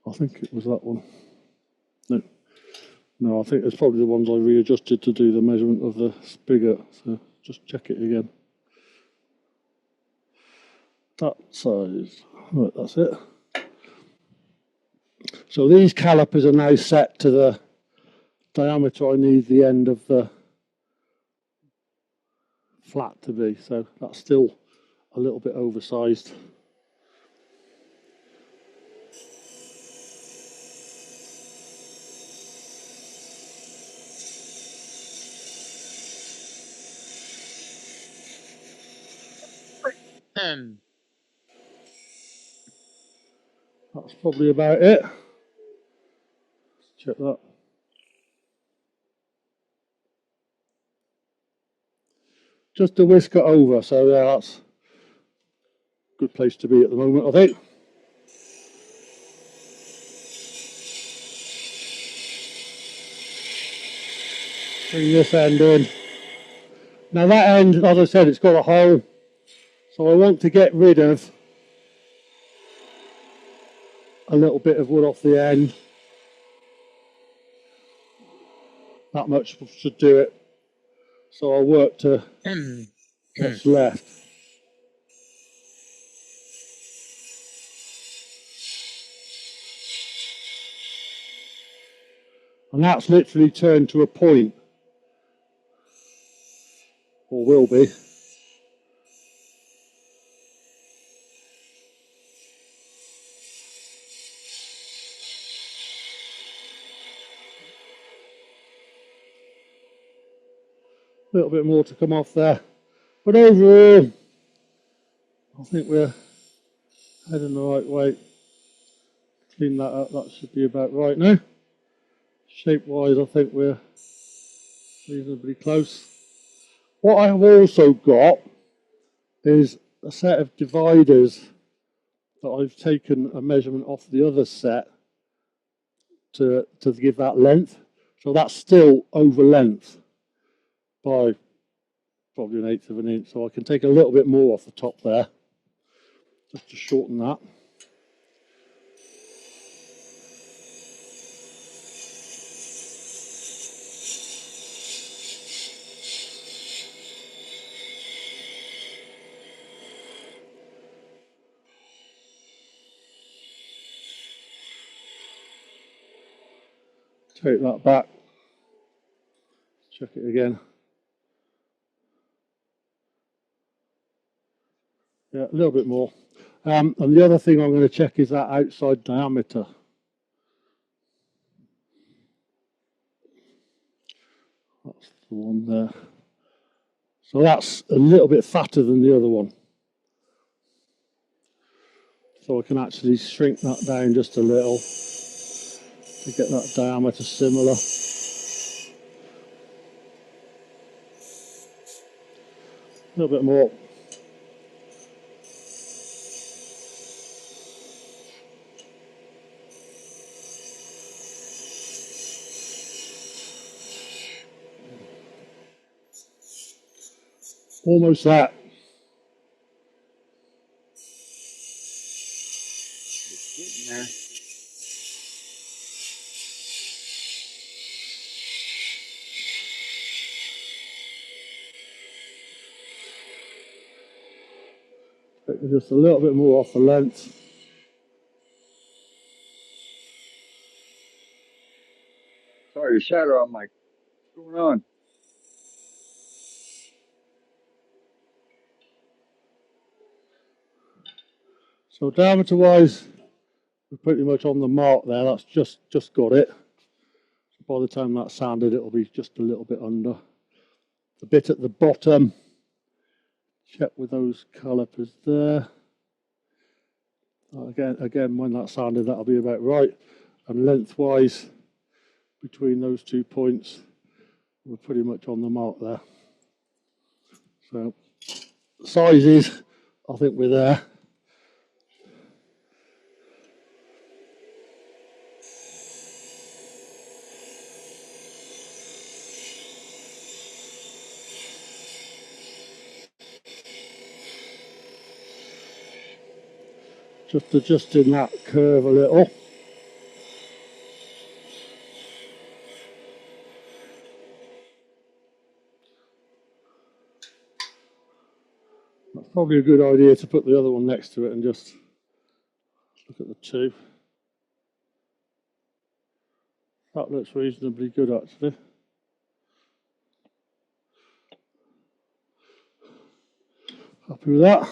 I think it was that one. No, I think it's probably the ones I readjusted to do the measurement of the spigot. So just check it again. That size. Right, that's it. So these calipers are now set to the diameter I need the end of the flat to be. So that's still a little bit oversized. That's probably about it. Check that. Just to whisk it over, so yeah, that's a good place to be at the moment, I think. Bring this end in. Now that end, as I said, it's got a hole, so I want to get rid of a little bit of wood off the end. That much should do it. So I'll work to what's left. And that's literally turned to a point, or will be. A little bit more to come off there. But overall, I think we're heading the right way. Clean that up, that should be about right now. Shape-wise, I think we're reasonably close. What I have also got is a set of dividers that I've taken a measurement off the other set to give that length. So that's still over length by probably 1/8 of an inch. So I can take a little bit more off the top there, just to shorten that. Take that back. Check it again. Yeah, a little bit more. And the other thing I'm going to check is that outside diameter. That's the one there. So that's a little bit fatter than the other one. So I can actually shrink that down just a little to get that diameter similar. A little bit more. Almost there. It's getting there. Take just a little bit more off the length. Sorry, shadow on my. What's going on? So diameter wise, we're pretty much on the mark there. That's just got it. By the time that's sanded, it'll be just a little bit under. The bit at the bottom, check with those calipers there. Again, when that's sanded, that'll be about right. And lengthwise, between those 2 points, we're pretty much on the mark there. So sizes, I think we're there. Just adjusting that curve a little. That's probably a good idea to put the other one next to it and just look at the two. That looks reasonably good actually. Happy with that.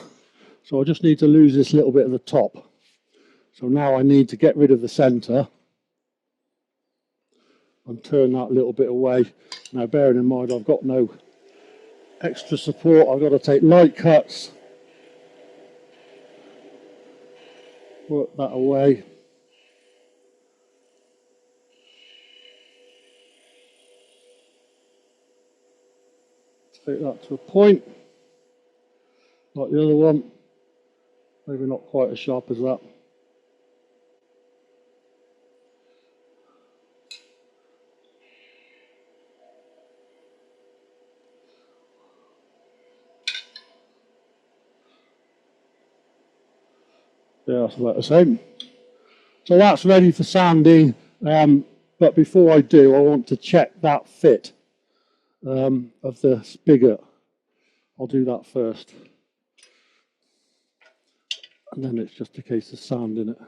So I just need to lose this little bit at the top. So now I need to get rid of the centre and turn that little bit away. Now bearing in mind I've got no extra support, I've got to take light cuts, work that away. Take that to a point, like the other one, maybe not quite as sharp as that. Yeah, that's about the same. So that's ready for sanding, but before I do, I want to check that fit of the spigot. I'll do that first. And then it's just a case of sanding it.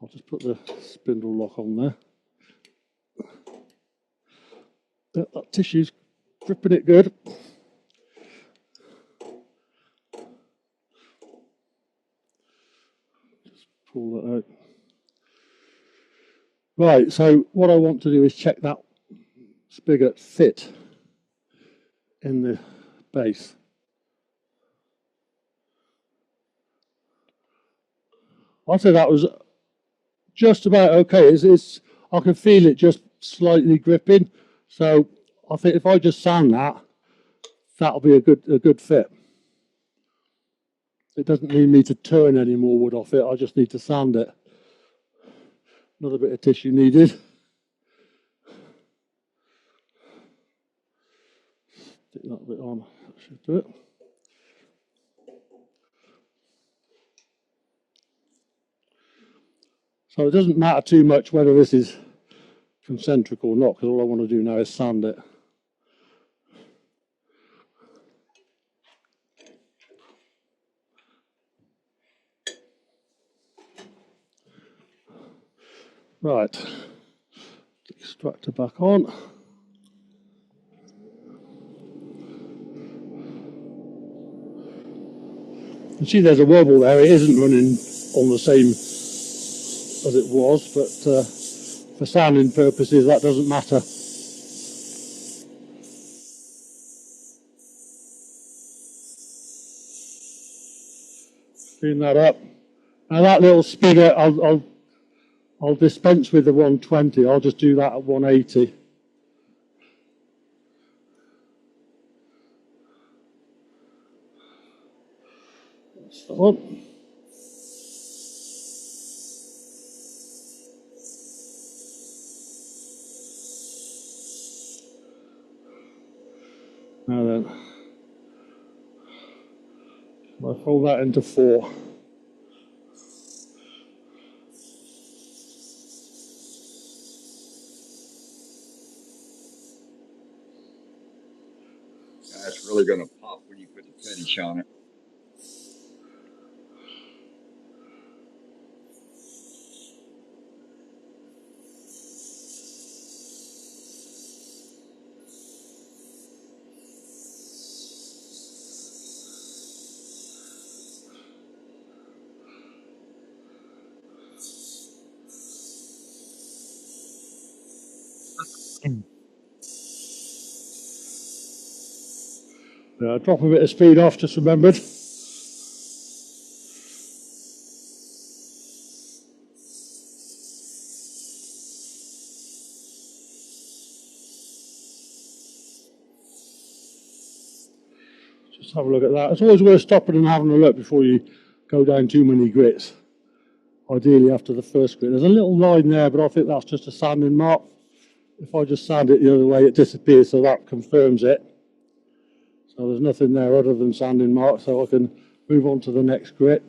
I'll just put the spindle lock on there. That tissue's gripping it good. Just pull that out. Right, so what I want to do is check that spigot fit in the base. I'd say that was just about okay. I can feel it just slightly gripping. So I think if I just sand that, that'll be a good fit. It doesn't need me to turn any more wood off it. I just need to sand it. Another bit of tissue needed. Stick that bit on. That should do it. So it doesn't matter too much whether this is concentric or not, because all I want to do now is sand it. Right, extractor back on. You see there's a wobble there. It isn't running on the same as it was, but for sounding purposes that doesn't matter. Clean that up. Now that little spigot, I'll dispense with the 120. I'll just do that at 180. That's that one. Now then, I'll fold that into 4. That's really going to pop when you put the finish on it. Drop a bit of speed off, just remembered. Just have a look at that. It's always worth stopping and having a look before you go down too many grits. Ideally after the first grit. There's a little line there, but I think that's just a sanding mark. If I just sand it the other way, it disappears, so that confirms it. So there's nothing there other than sanding marks, so I can move on to the next grit,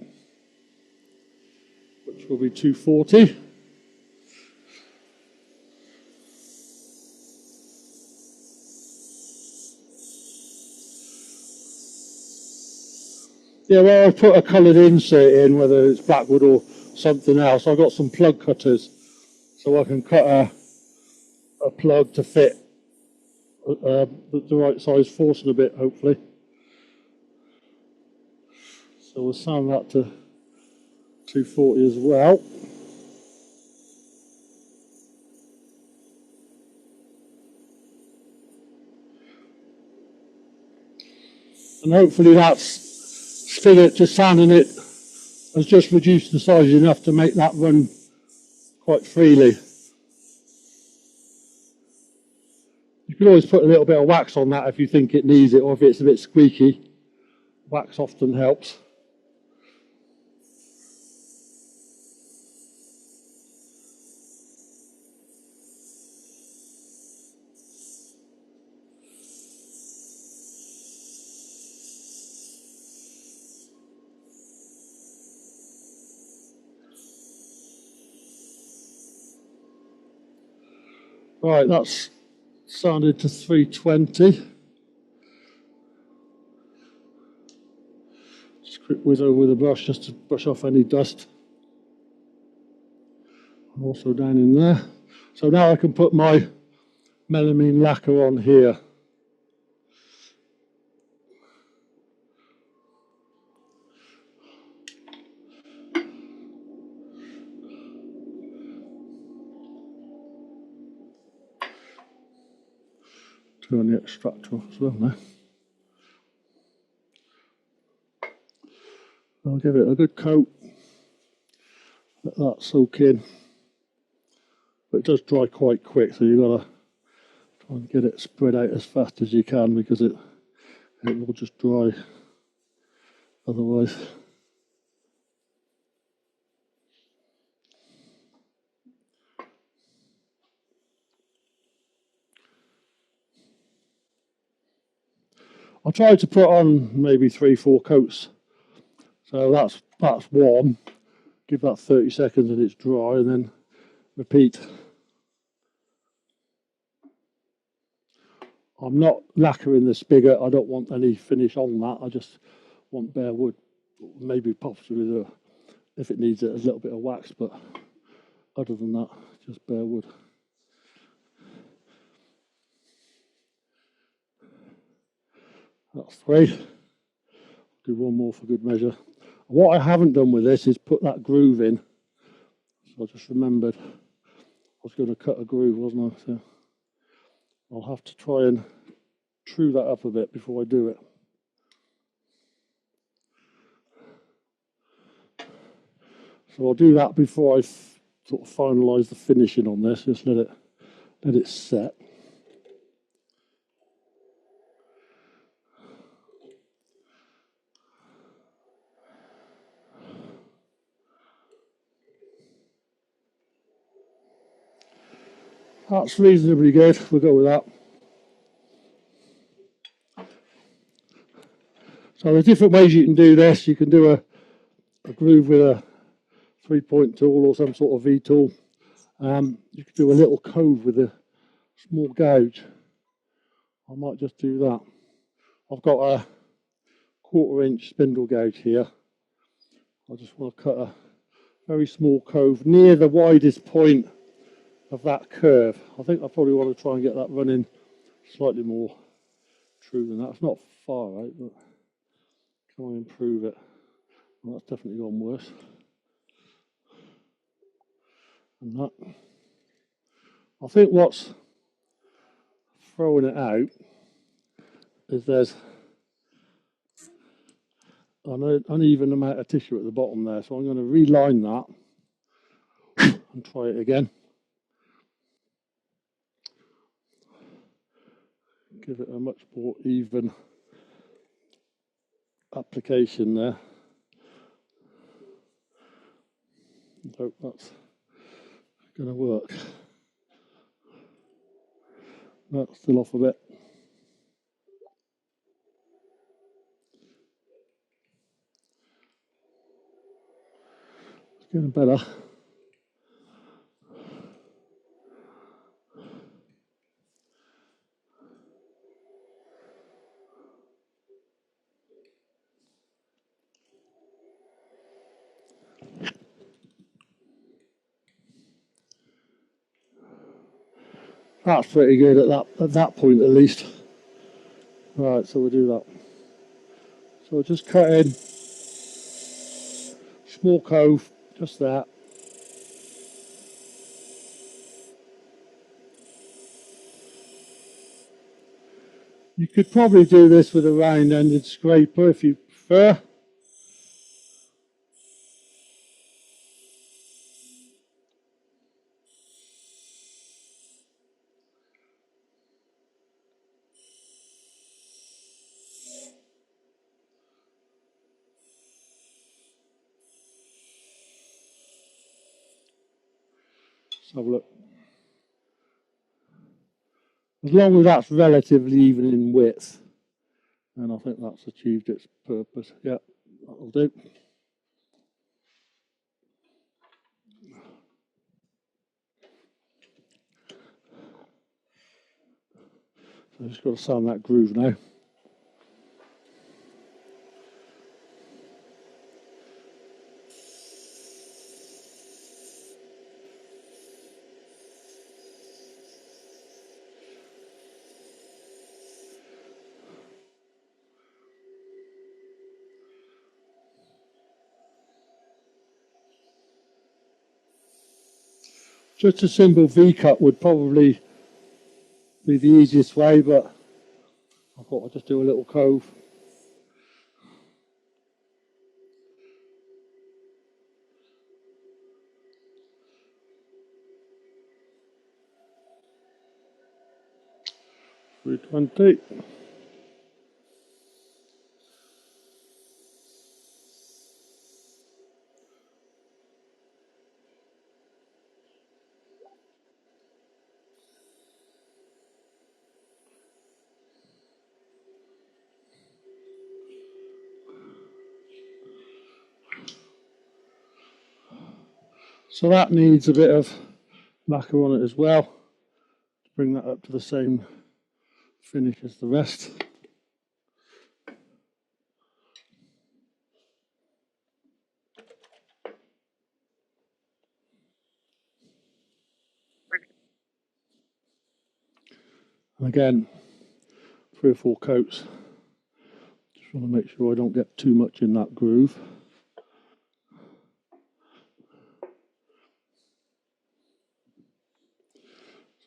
which will be 240. Yeah, well, I've put a coloured insert in, whether it's blackwood or something else. I've got some plug cutters, so I can cut a plug to fit the right size forcing a bit, hopefully. So we'll sand that to 240 as well. And hopefully that's spigot, just sanding it, has just reduced the size enough to make that run quite freely. You can always put a little bit of wax on that if you think it needs it, or if it's a bit squeaky. Wax often helps. Right, that's sanded to 320. Just quick whiz over with a brush just to brush off any dust. Also down in there. So now I can put my melamine lacquer on here. Turn the extractor off as well now. I'll give it a good coat. Let that soak in. But it does dry quite quick, so you've got to try and get it spread out as fast as you can, because it will just dry otherwise. I tried to put on maybe 3-4 coats. So that's one. Give that 30 seconds and it's dry, and then repeat. I'm not lacquering the spigot. I don't want any finish on that. I just want bare wood. Maybe possibly if it needs it, a little bit of wax, but other than that, just bare wood. That's 3. Do one more for good measure. What I haven't done with this is put that groove in. So I just remembered I was going to cut a groove, wasn't I? So I'll have to try and true that up a bit before I do it. So I'll do that before I sort of finalise the finishing on this. Just let it set. That's reasonably good. We'll go with that. So there's different ways you can do this. You can do a groove with a 3-point tool or some sort of V tool. You could do a little cove with a small gouge. I might just do that. I've got a 1/4-inch spindle gouge here. I just want to cut a very small cove near the widest point of that curve. I think I probably want to try and get that running slightly more true than that. It's not far out, but can I improve it? Well, that's definitely gone worse. And that. I think what's throwing it out is there's an uneven amount of tissue at the bottom there, so I'm going to reline that and try it again. Give it a much more even application there. Hope that's going to work. That's still off a bit. It's getting better. That's pretty good at that point at least. Right, so we'll do that. So we'll just cut in small cove, just that. You could probably do this with a round-ended scraper if you prefer. Let's have a look. As long as that's relatively even in width, and I think that's achieved its purpose. Yeah, that'll do. So I've just got to sound that groove now. Just a simple V-cut would probably be the easiest way, but I thought I'd just do a little cove. $3.20. So that needs a bit of lacquer on it as well to bring that up to the same finish as the rest. And again, 3 or 4 coats Just want to make sure I don't get too much in that groove.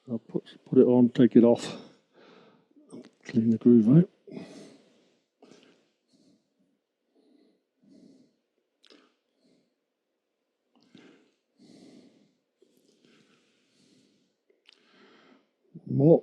So I'll put it on, take it off, clean the groove out. More.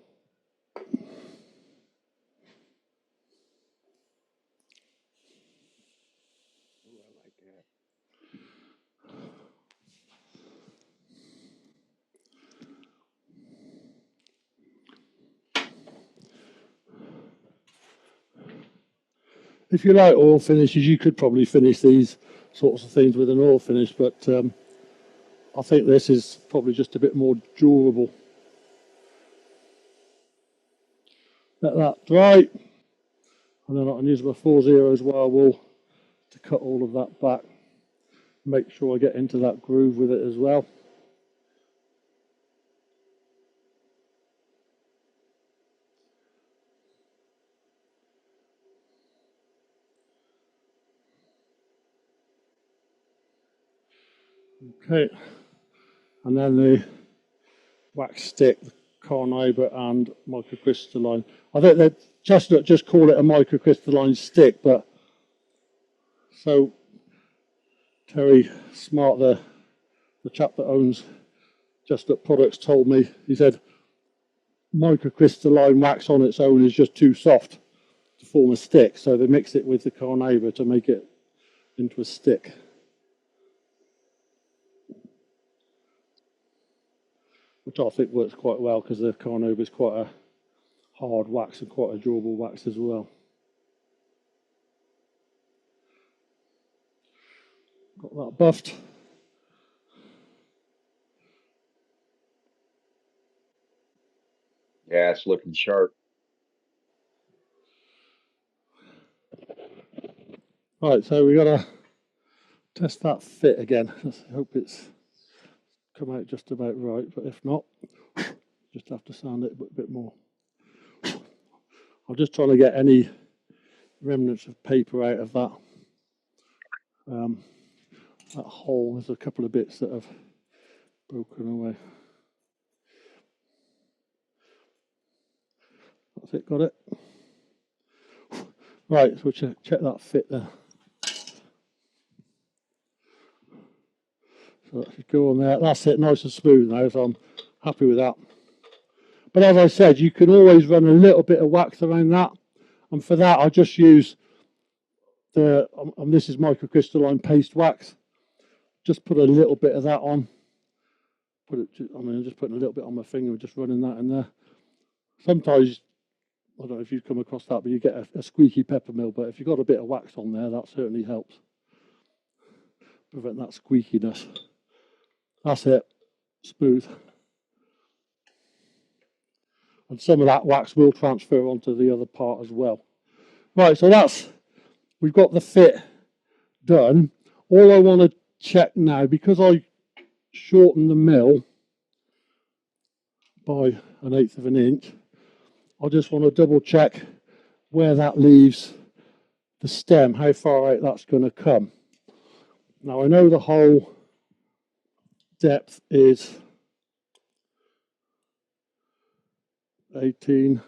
If you like oil finishes, you could probably finish these sorts of things with an oil finish, but I think this is probably just a bit more durable. Let that dry, and then I can use my 4-0 wire wool to cut all of that back. Make sure I get into that groove with it as well. Okay, and then the wax stick, carnauba and microcrystalline. I think they just call it a microcrystalline stick, but so Terry Smart, the chap that owns Just Up Products, told me, he said microcrystalline wax on its own is just too soft to form a stick, so they mix it with the carnauba to make it into a stick. Which I think works quite well because the carnauba is quite a hard wax and quite a durable wax as well. Got that buffed. Yeah, it's looking sharp. Right, so we got to test that fit again. Let's hope it's come out just about right, but if not, just have to sand it a bit more. I'm just trying to get any remnants of paper out of that. That hole, there's a couple of bits that have broken away. That's it, got it. Right, so check that fit there. So that should go on there. That's it, nice and smooth now, so I'm happy with that. But as I said, you can always run a little bit of wax around that. And for that, I just use the, this is microcrystalline paste wax. Just put a little bit of that on. I'm just putting a little bit on my finger, just running that in there. Sometimes, I don't know if you've come across that, but you get a squeaky peppermill. But if you've got a bit of wax on there, that certainly helps prevent that squeakiness. That's it, smooth. And some of that wax will transfer onto the other part as well. Right, so we've got the fit done. All I want to check now, because I shortened the mill by 1/8 of an inch, I just want to double check where that leaves the stem, how far out that's going to come. Now I know the hole depth is 18,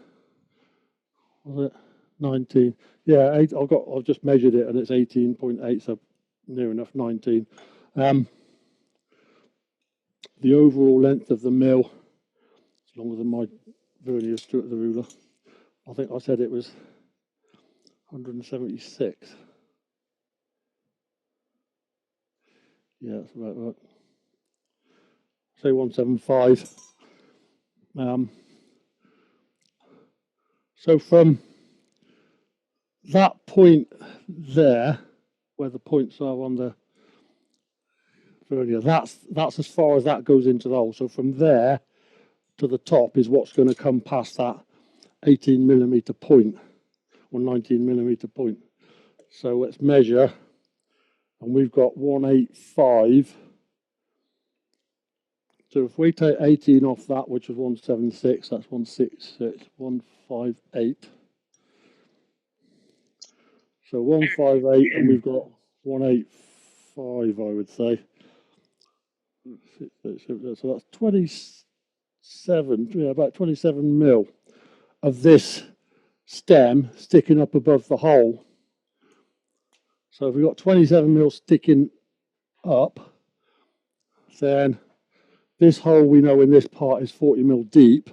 was it 19? Yeah, I've just measured it and it's 18.8, so near enough 19. The overall length of the mill, it's longer than my vernier screw at the ruler. I think I said it was 176. Yeah, that's about right. Say 175. So from that point there, where the points are on the vernier, that's as far as that goes into the hole. So from there to the top is what's going to come past that 18mm point or 19mm point. So let's measure, and we've got 185. So if we take 18 off that, which was 176, that's 166, 158. So 158, and we've got 185, I would say. So that's 27, yeah, about 27 mil of this stem sticking up above the hole. So if we've got 27 mil sticking up, then this hole we know in this part is 40 mil deep,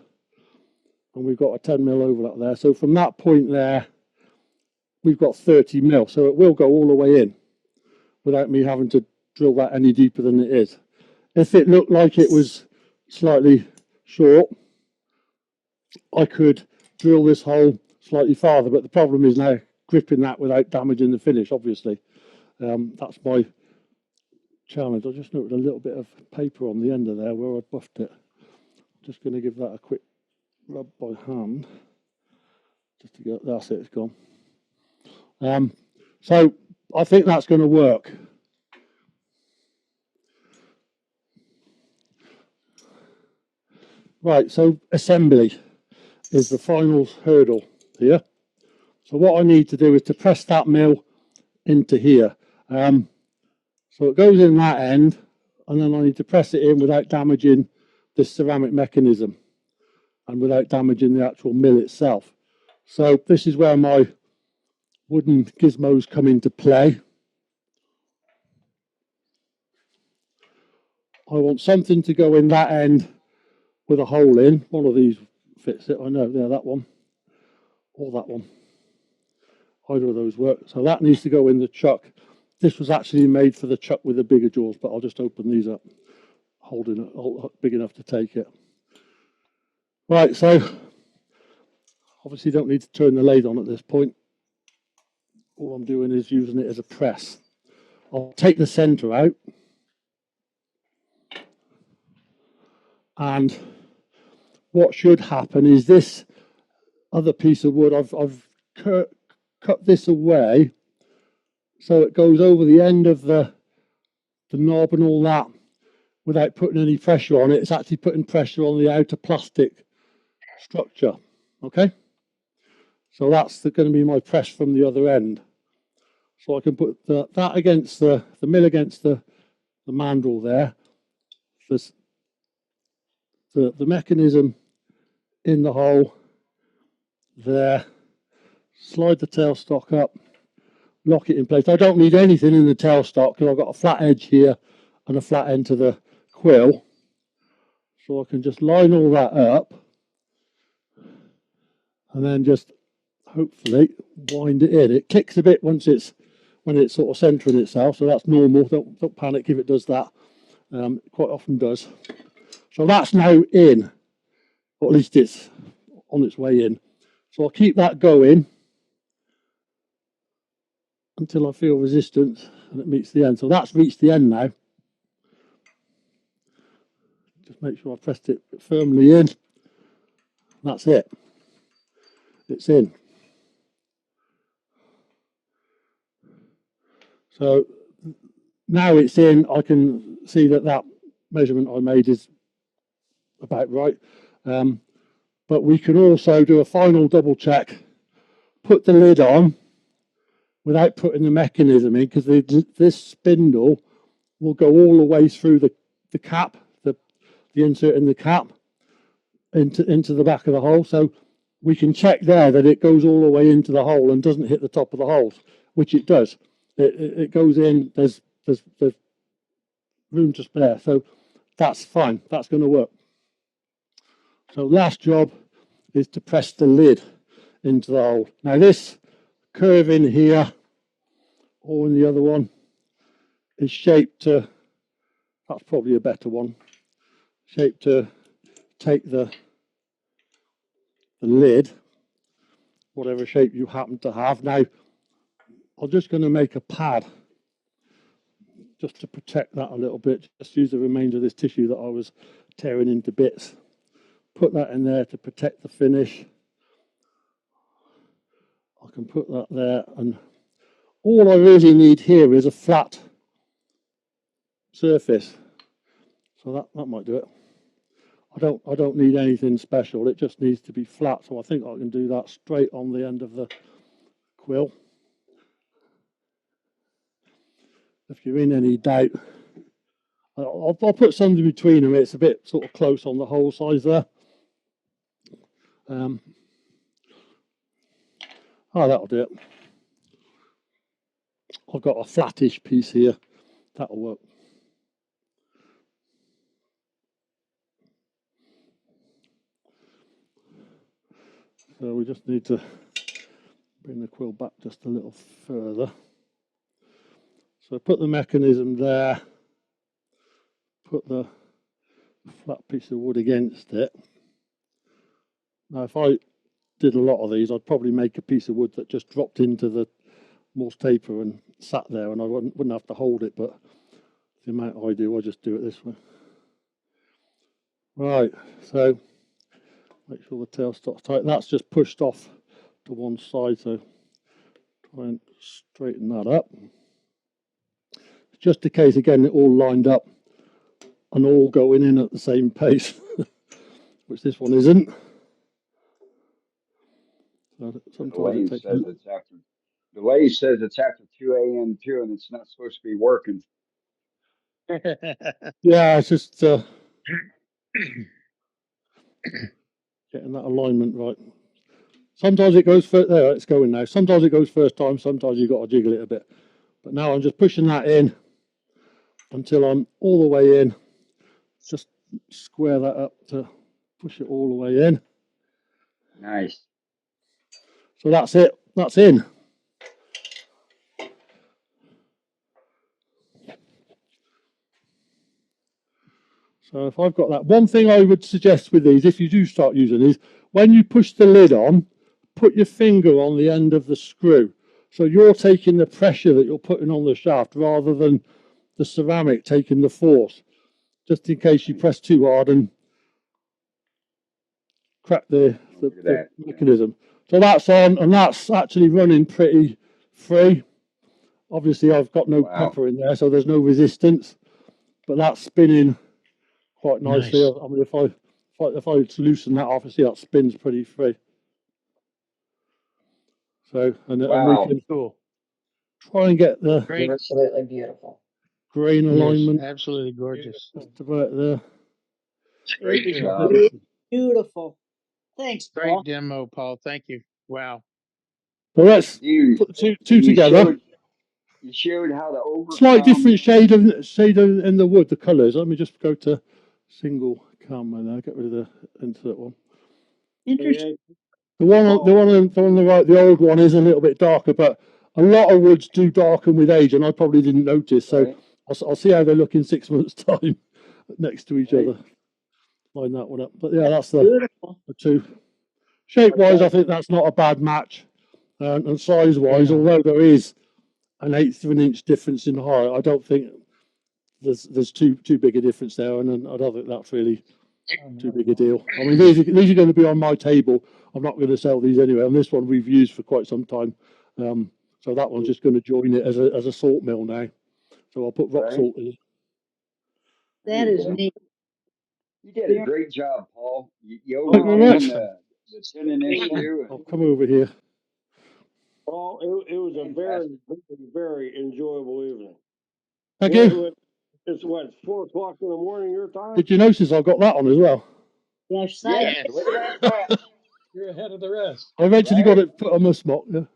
and we've got a 10 mil overlap there. So from that point there, we've got 30 mil. So it will go all the way in without me having to drill that any deeper than it is. If it looked like it was slightly short, I could drill this hole slightly farther, but the problem is now gripping that without damaging the finish, obviously. That's my challenge. I just noted a little bit of paper on the end of there where I buffed it. Just going to give that a quick rub by hand. Just to get, that's it, it's gone. So I think that's going to work. Right, so assembly is the final hurdle here. So what I need to do is to press that mill into here. So it goes in that end, and then I need to press it in without damaging this ceramic mechanism and without damaging the actual mill itself. So this is where my wooden gizmos come into play. I want something to go in that end with a hole in. One of these fits it, I know, yeah, that one or that one. Either of those work. So that needs to go in the chuck. This was actually made for the chuck with the bigger jaws, but I'll just open these up, holding it big enough to take it. Right, so obviously don't need to turn the lathe on at this point. All I'm doing is using it as a press. I'll take the centre out, and what should happen is this other piece of wood, I've cut this away so it goes over the end of the knob and all that without putting any pressure on it. It's actually putting pressure on the outer plastic structure. Okay, so that's going to be my press from the other end. So I can put that against the mill against the mandrel there. The mechanism in the hole there. Slide the tailstock up, lock it in place. I don't need anything in the tailstock because I've got a flat edge here and a flat end to the quill. So I can just line all that up and then just hopefully wind it in. It kicks a bit when it's sort of centering itself, so that's normal. Don't panic if it does that. It quite often does. So that's now in, or at least it's on its way in. So I'll keep that going until I feel resistance and it meets the end. So that's reached the end now. Just make sure I pressed it firmly in. That's it. It's in. So now it's in, I can see that measurement I made is about right. But we can also do a final double check, put the lid on without putting the mechanism in, because this spindle will go all the way through the cap, the insert in the cap into the back of the hole. So we can check there that it goes all the way into the hole and doesn't hit the top of the holes, which it does. It goes in, there's room to spare. So that's fine, that's going to work. So last job is to press the lid into the hole. Now this curve in here, or in the other one, is shaped to, that's probably a better one, shaped to take the lid, whatever shape you happen to have. Now, I'm just going to make a pad just to protect that a little bit. Just use the remainder of this tissue that I was tearing into bits. Put that in there to protect the finish. I can put that there, and all I really need here is a flat surface. So that might do it. I don't need anything special. It just needs to be flat. So I think I can do that straight on the end of the quill. if you're in any doubt, I'll put something between them. It's a bit sort of close on the hole size there. Oh, that'll do it. I've got a flattish piece here. That'll work. So we just need to bring the quill back just a little further. So put the mechanism there, put the flat piece of wood against it. Now if I did a lot of these, I'd probably make a piece of wood that just dropped into the Morse taper and sat there, and I wouldn't have to hold it, but the amount I do, I just do it this way. Right, so make sure the tail stops tight. That's just pushed off to one side, so try and straighten that up. Just in case, again, it all lined up and all going in at the same pace, which this one isn't. So sometimes it takes the lady says it's after 2 a.m. too, and it's not supposed to be working. Yeah, it's just getting that alignment right. Sometimes it goes first. There, it's going now. Sometimes it goes first time. Sometimes you've got to jiggle it a bit. But now I'm just pushing that in until I'm all the way in. Just square that up to push it all the way in. Nice. So that's it. That's in. So if I've got that, one thing I would suggest with these, if you do start using these, when you push the lid on, put your finger on the end of the screw. So you're taking the pressure that you're putting on the shaft rather than the ceramic taking the force, just in case you press too hard and crack the mechanism. So that's on, and that's actually running pretty free. Obviously, I've got no pepper in there, so there's no resistance, but that's spinning quite nicely. Nice. I mean, if I loosen that off, I see that spins pretty free. So, and we can try and get the absolutely beautiful grain alignment. Absolutely gorgeous. Just about there. Great job. Beautiful. Thanks, Great Paul. demo, Paul. Thank you. Wow. So let's put two together. You showed how to overcome. Slight different shade in the wood, the colours. Let me just go to single camera now. Get rid of the insert one. Interesting. The one on the right, the old one is a little bit darker, but a lot of woods do darken with age, and I probably didn't notice. So I'll see how they look in 6 months' time next to each other. Line that one up. But yeah, that's the two. Shape-wise, I think that's not a bad match, and size-wise, although there is an 1/8 of an inch difference in height, I don't think there's too big a difference there, and I don't think that's really too big a deal. I mean, these are going to be on my table. I'm not going to sell these anyway, and this one we've used for quite some time. So that one's just going to join it as a salt mill now. So I'll put rock salt in it. That is neat. You did a great job, Paul. You Thank you very much. the 10-inch too. I'll come over here. Well, it was a very, very enjoyable evening. Thank you. It's what, 4 o'clock in the morning your time? Did you notice I've got that on as well? Yes, Look at that. You're ahead of the rest. I eventually got it put on the smock. Yeah.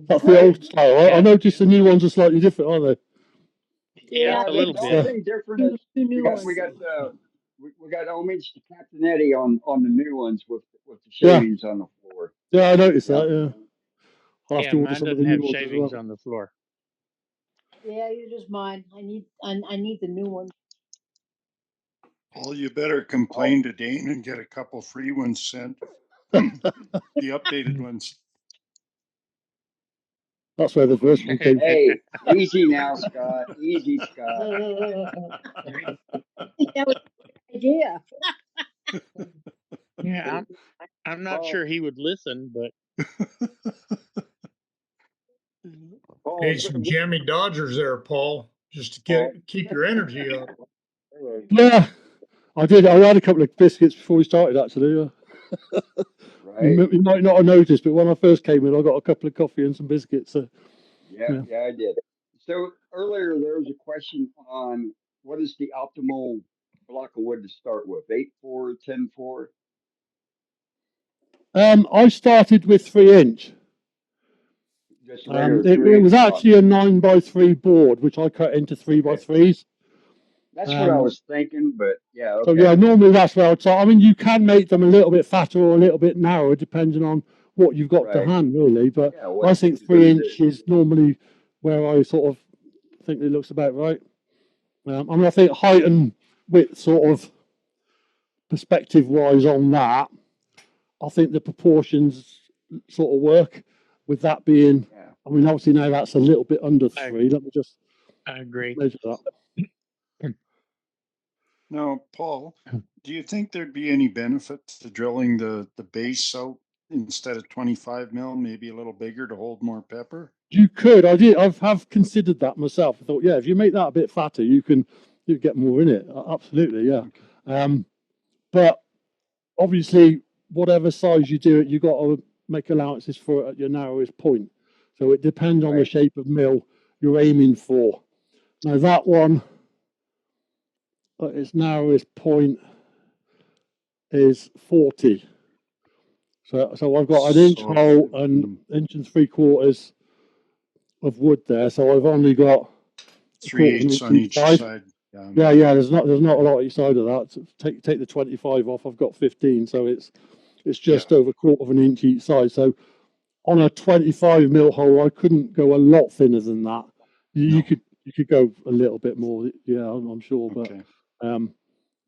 That's the old style. I noticed the new ones are slightly different, aren't they? Yeah, a little bit. Something different. We got homage to Captain Eddie on the new ones with the shavings on the floor. Yeah, I noticed that. Yeah. I'll have to order mine some of doesn't the have new ones shavings as well. on the floor. Yeah, you just mine. I need the new one. Well, you better complain to Dane and get a couple free ones sent. The updated ones. That's where the first one came from. Hey, easy now, Scott. Easy, Scott. That was a good idea. Yeah, I'm not sure he would listen, but Hey, some jammy Dodgers there, Paul, just to keep your energy up. Yeah, I did. I had a couple of biscuits before we started, actually. You might not have noticed, but when I first came in, I got a couple of coffee and some biscuits. So yeah, I did. So earlier there was a question on what is the optimal block of wood to start with? 8-4, 10-4? I started with 3 inch. Just regular It 3 inch was block. actually a 9x3 board, which I cut into 3x3s. That's what I was thinking, but yeah, So okay. yeah, normally that's where I'd start. I mean, you can make them a little bit fatter or a little bit narrower, depending on what you've got to Right. hand, really. But Yeah, I what think you're gonna 3 inch do. is normally where I sort of think it looks about right. I mean, I think height and width, sort of perspective wise, on that, I think the proportions sort of work. With that being, Yeah. I mean, obviously now that's a little bit under I, 3. Let me just I agree. measure that. Now, Paul, do you think there'd be any benefit to drilling the base out instead of 25 mil, maybe a little bigger to hold more pepper? You could. Have considered that myself. I thought, yeah, if you make that a bit fatter, you get more in it. Absolutely, yeah. But obviously, whatever size you do it, you got to make allowances for it at your narrowest point. So it depends on the Right. shape of mill you're aiming for. Now that one, at its narrowest point, is 40. So I've got an inch So, hole and inch and 3/4 of wood there. So I've only got a quarter of an 3/8 inch on each each side. side. Yeah. There's not a lot each side of that. So take the 25 off. I've got 15. So it's just Yeah. over a quarter of an inch each side. So on a 25 mil hole, I couldn't go a lot thinner than that. You No. could go a little bit more. Yeah, I'm sure. But Okay.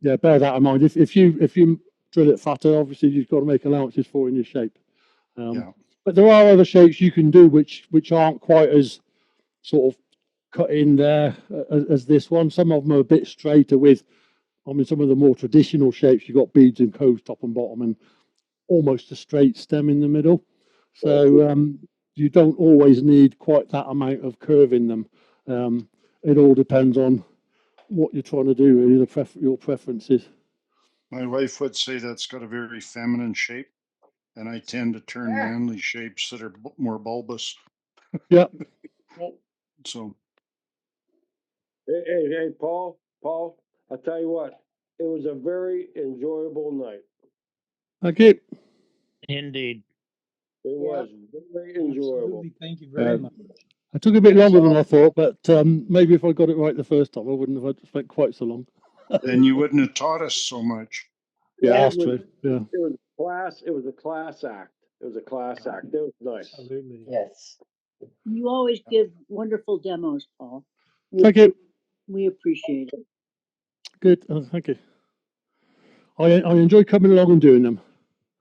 yeah, bear that in mind. If you drill it fatter, obviously you've got to make allowances for in your shape. Yeah. But there are other shapes you can do which aren't quite as sort of cut in there as this one. Some of them are a bit straighter with, I mean, some of the more traditional shapes, you've got beads and coves top and bottom and almost a straight stem in the middle. So you don't always need quite that amount of curve in them. It all depends on what you're trying to do, really, your preferences. My wife would say that's got a very feminine shape, and I tend to turn manly shapes that are more bulbous. Yeah. So, Hey, Paul, I'll tell you what, it was a very enjoyable night. Okay. Indeed. It was very enjoyable. Absolutely. Thank you very much. It took a bit That's longer than all. I thought, but maybe if I got it right the first time, I wouldn't have spent quite so long. then you wouldn't have taught us so much. Yeah, It that's was, true. Yeah. it was class. It was a class act. It was a class act. It was nice. Absolutely. Yes. You always give wonderful demos, Paul. Thank you. We appreciate it. Good. Thank you. I enjoy coming along and doing them.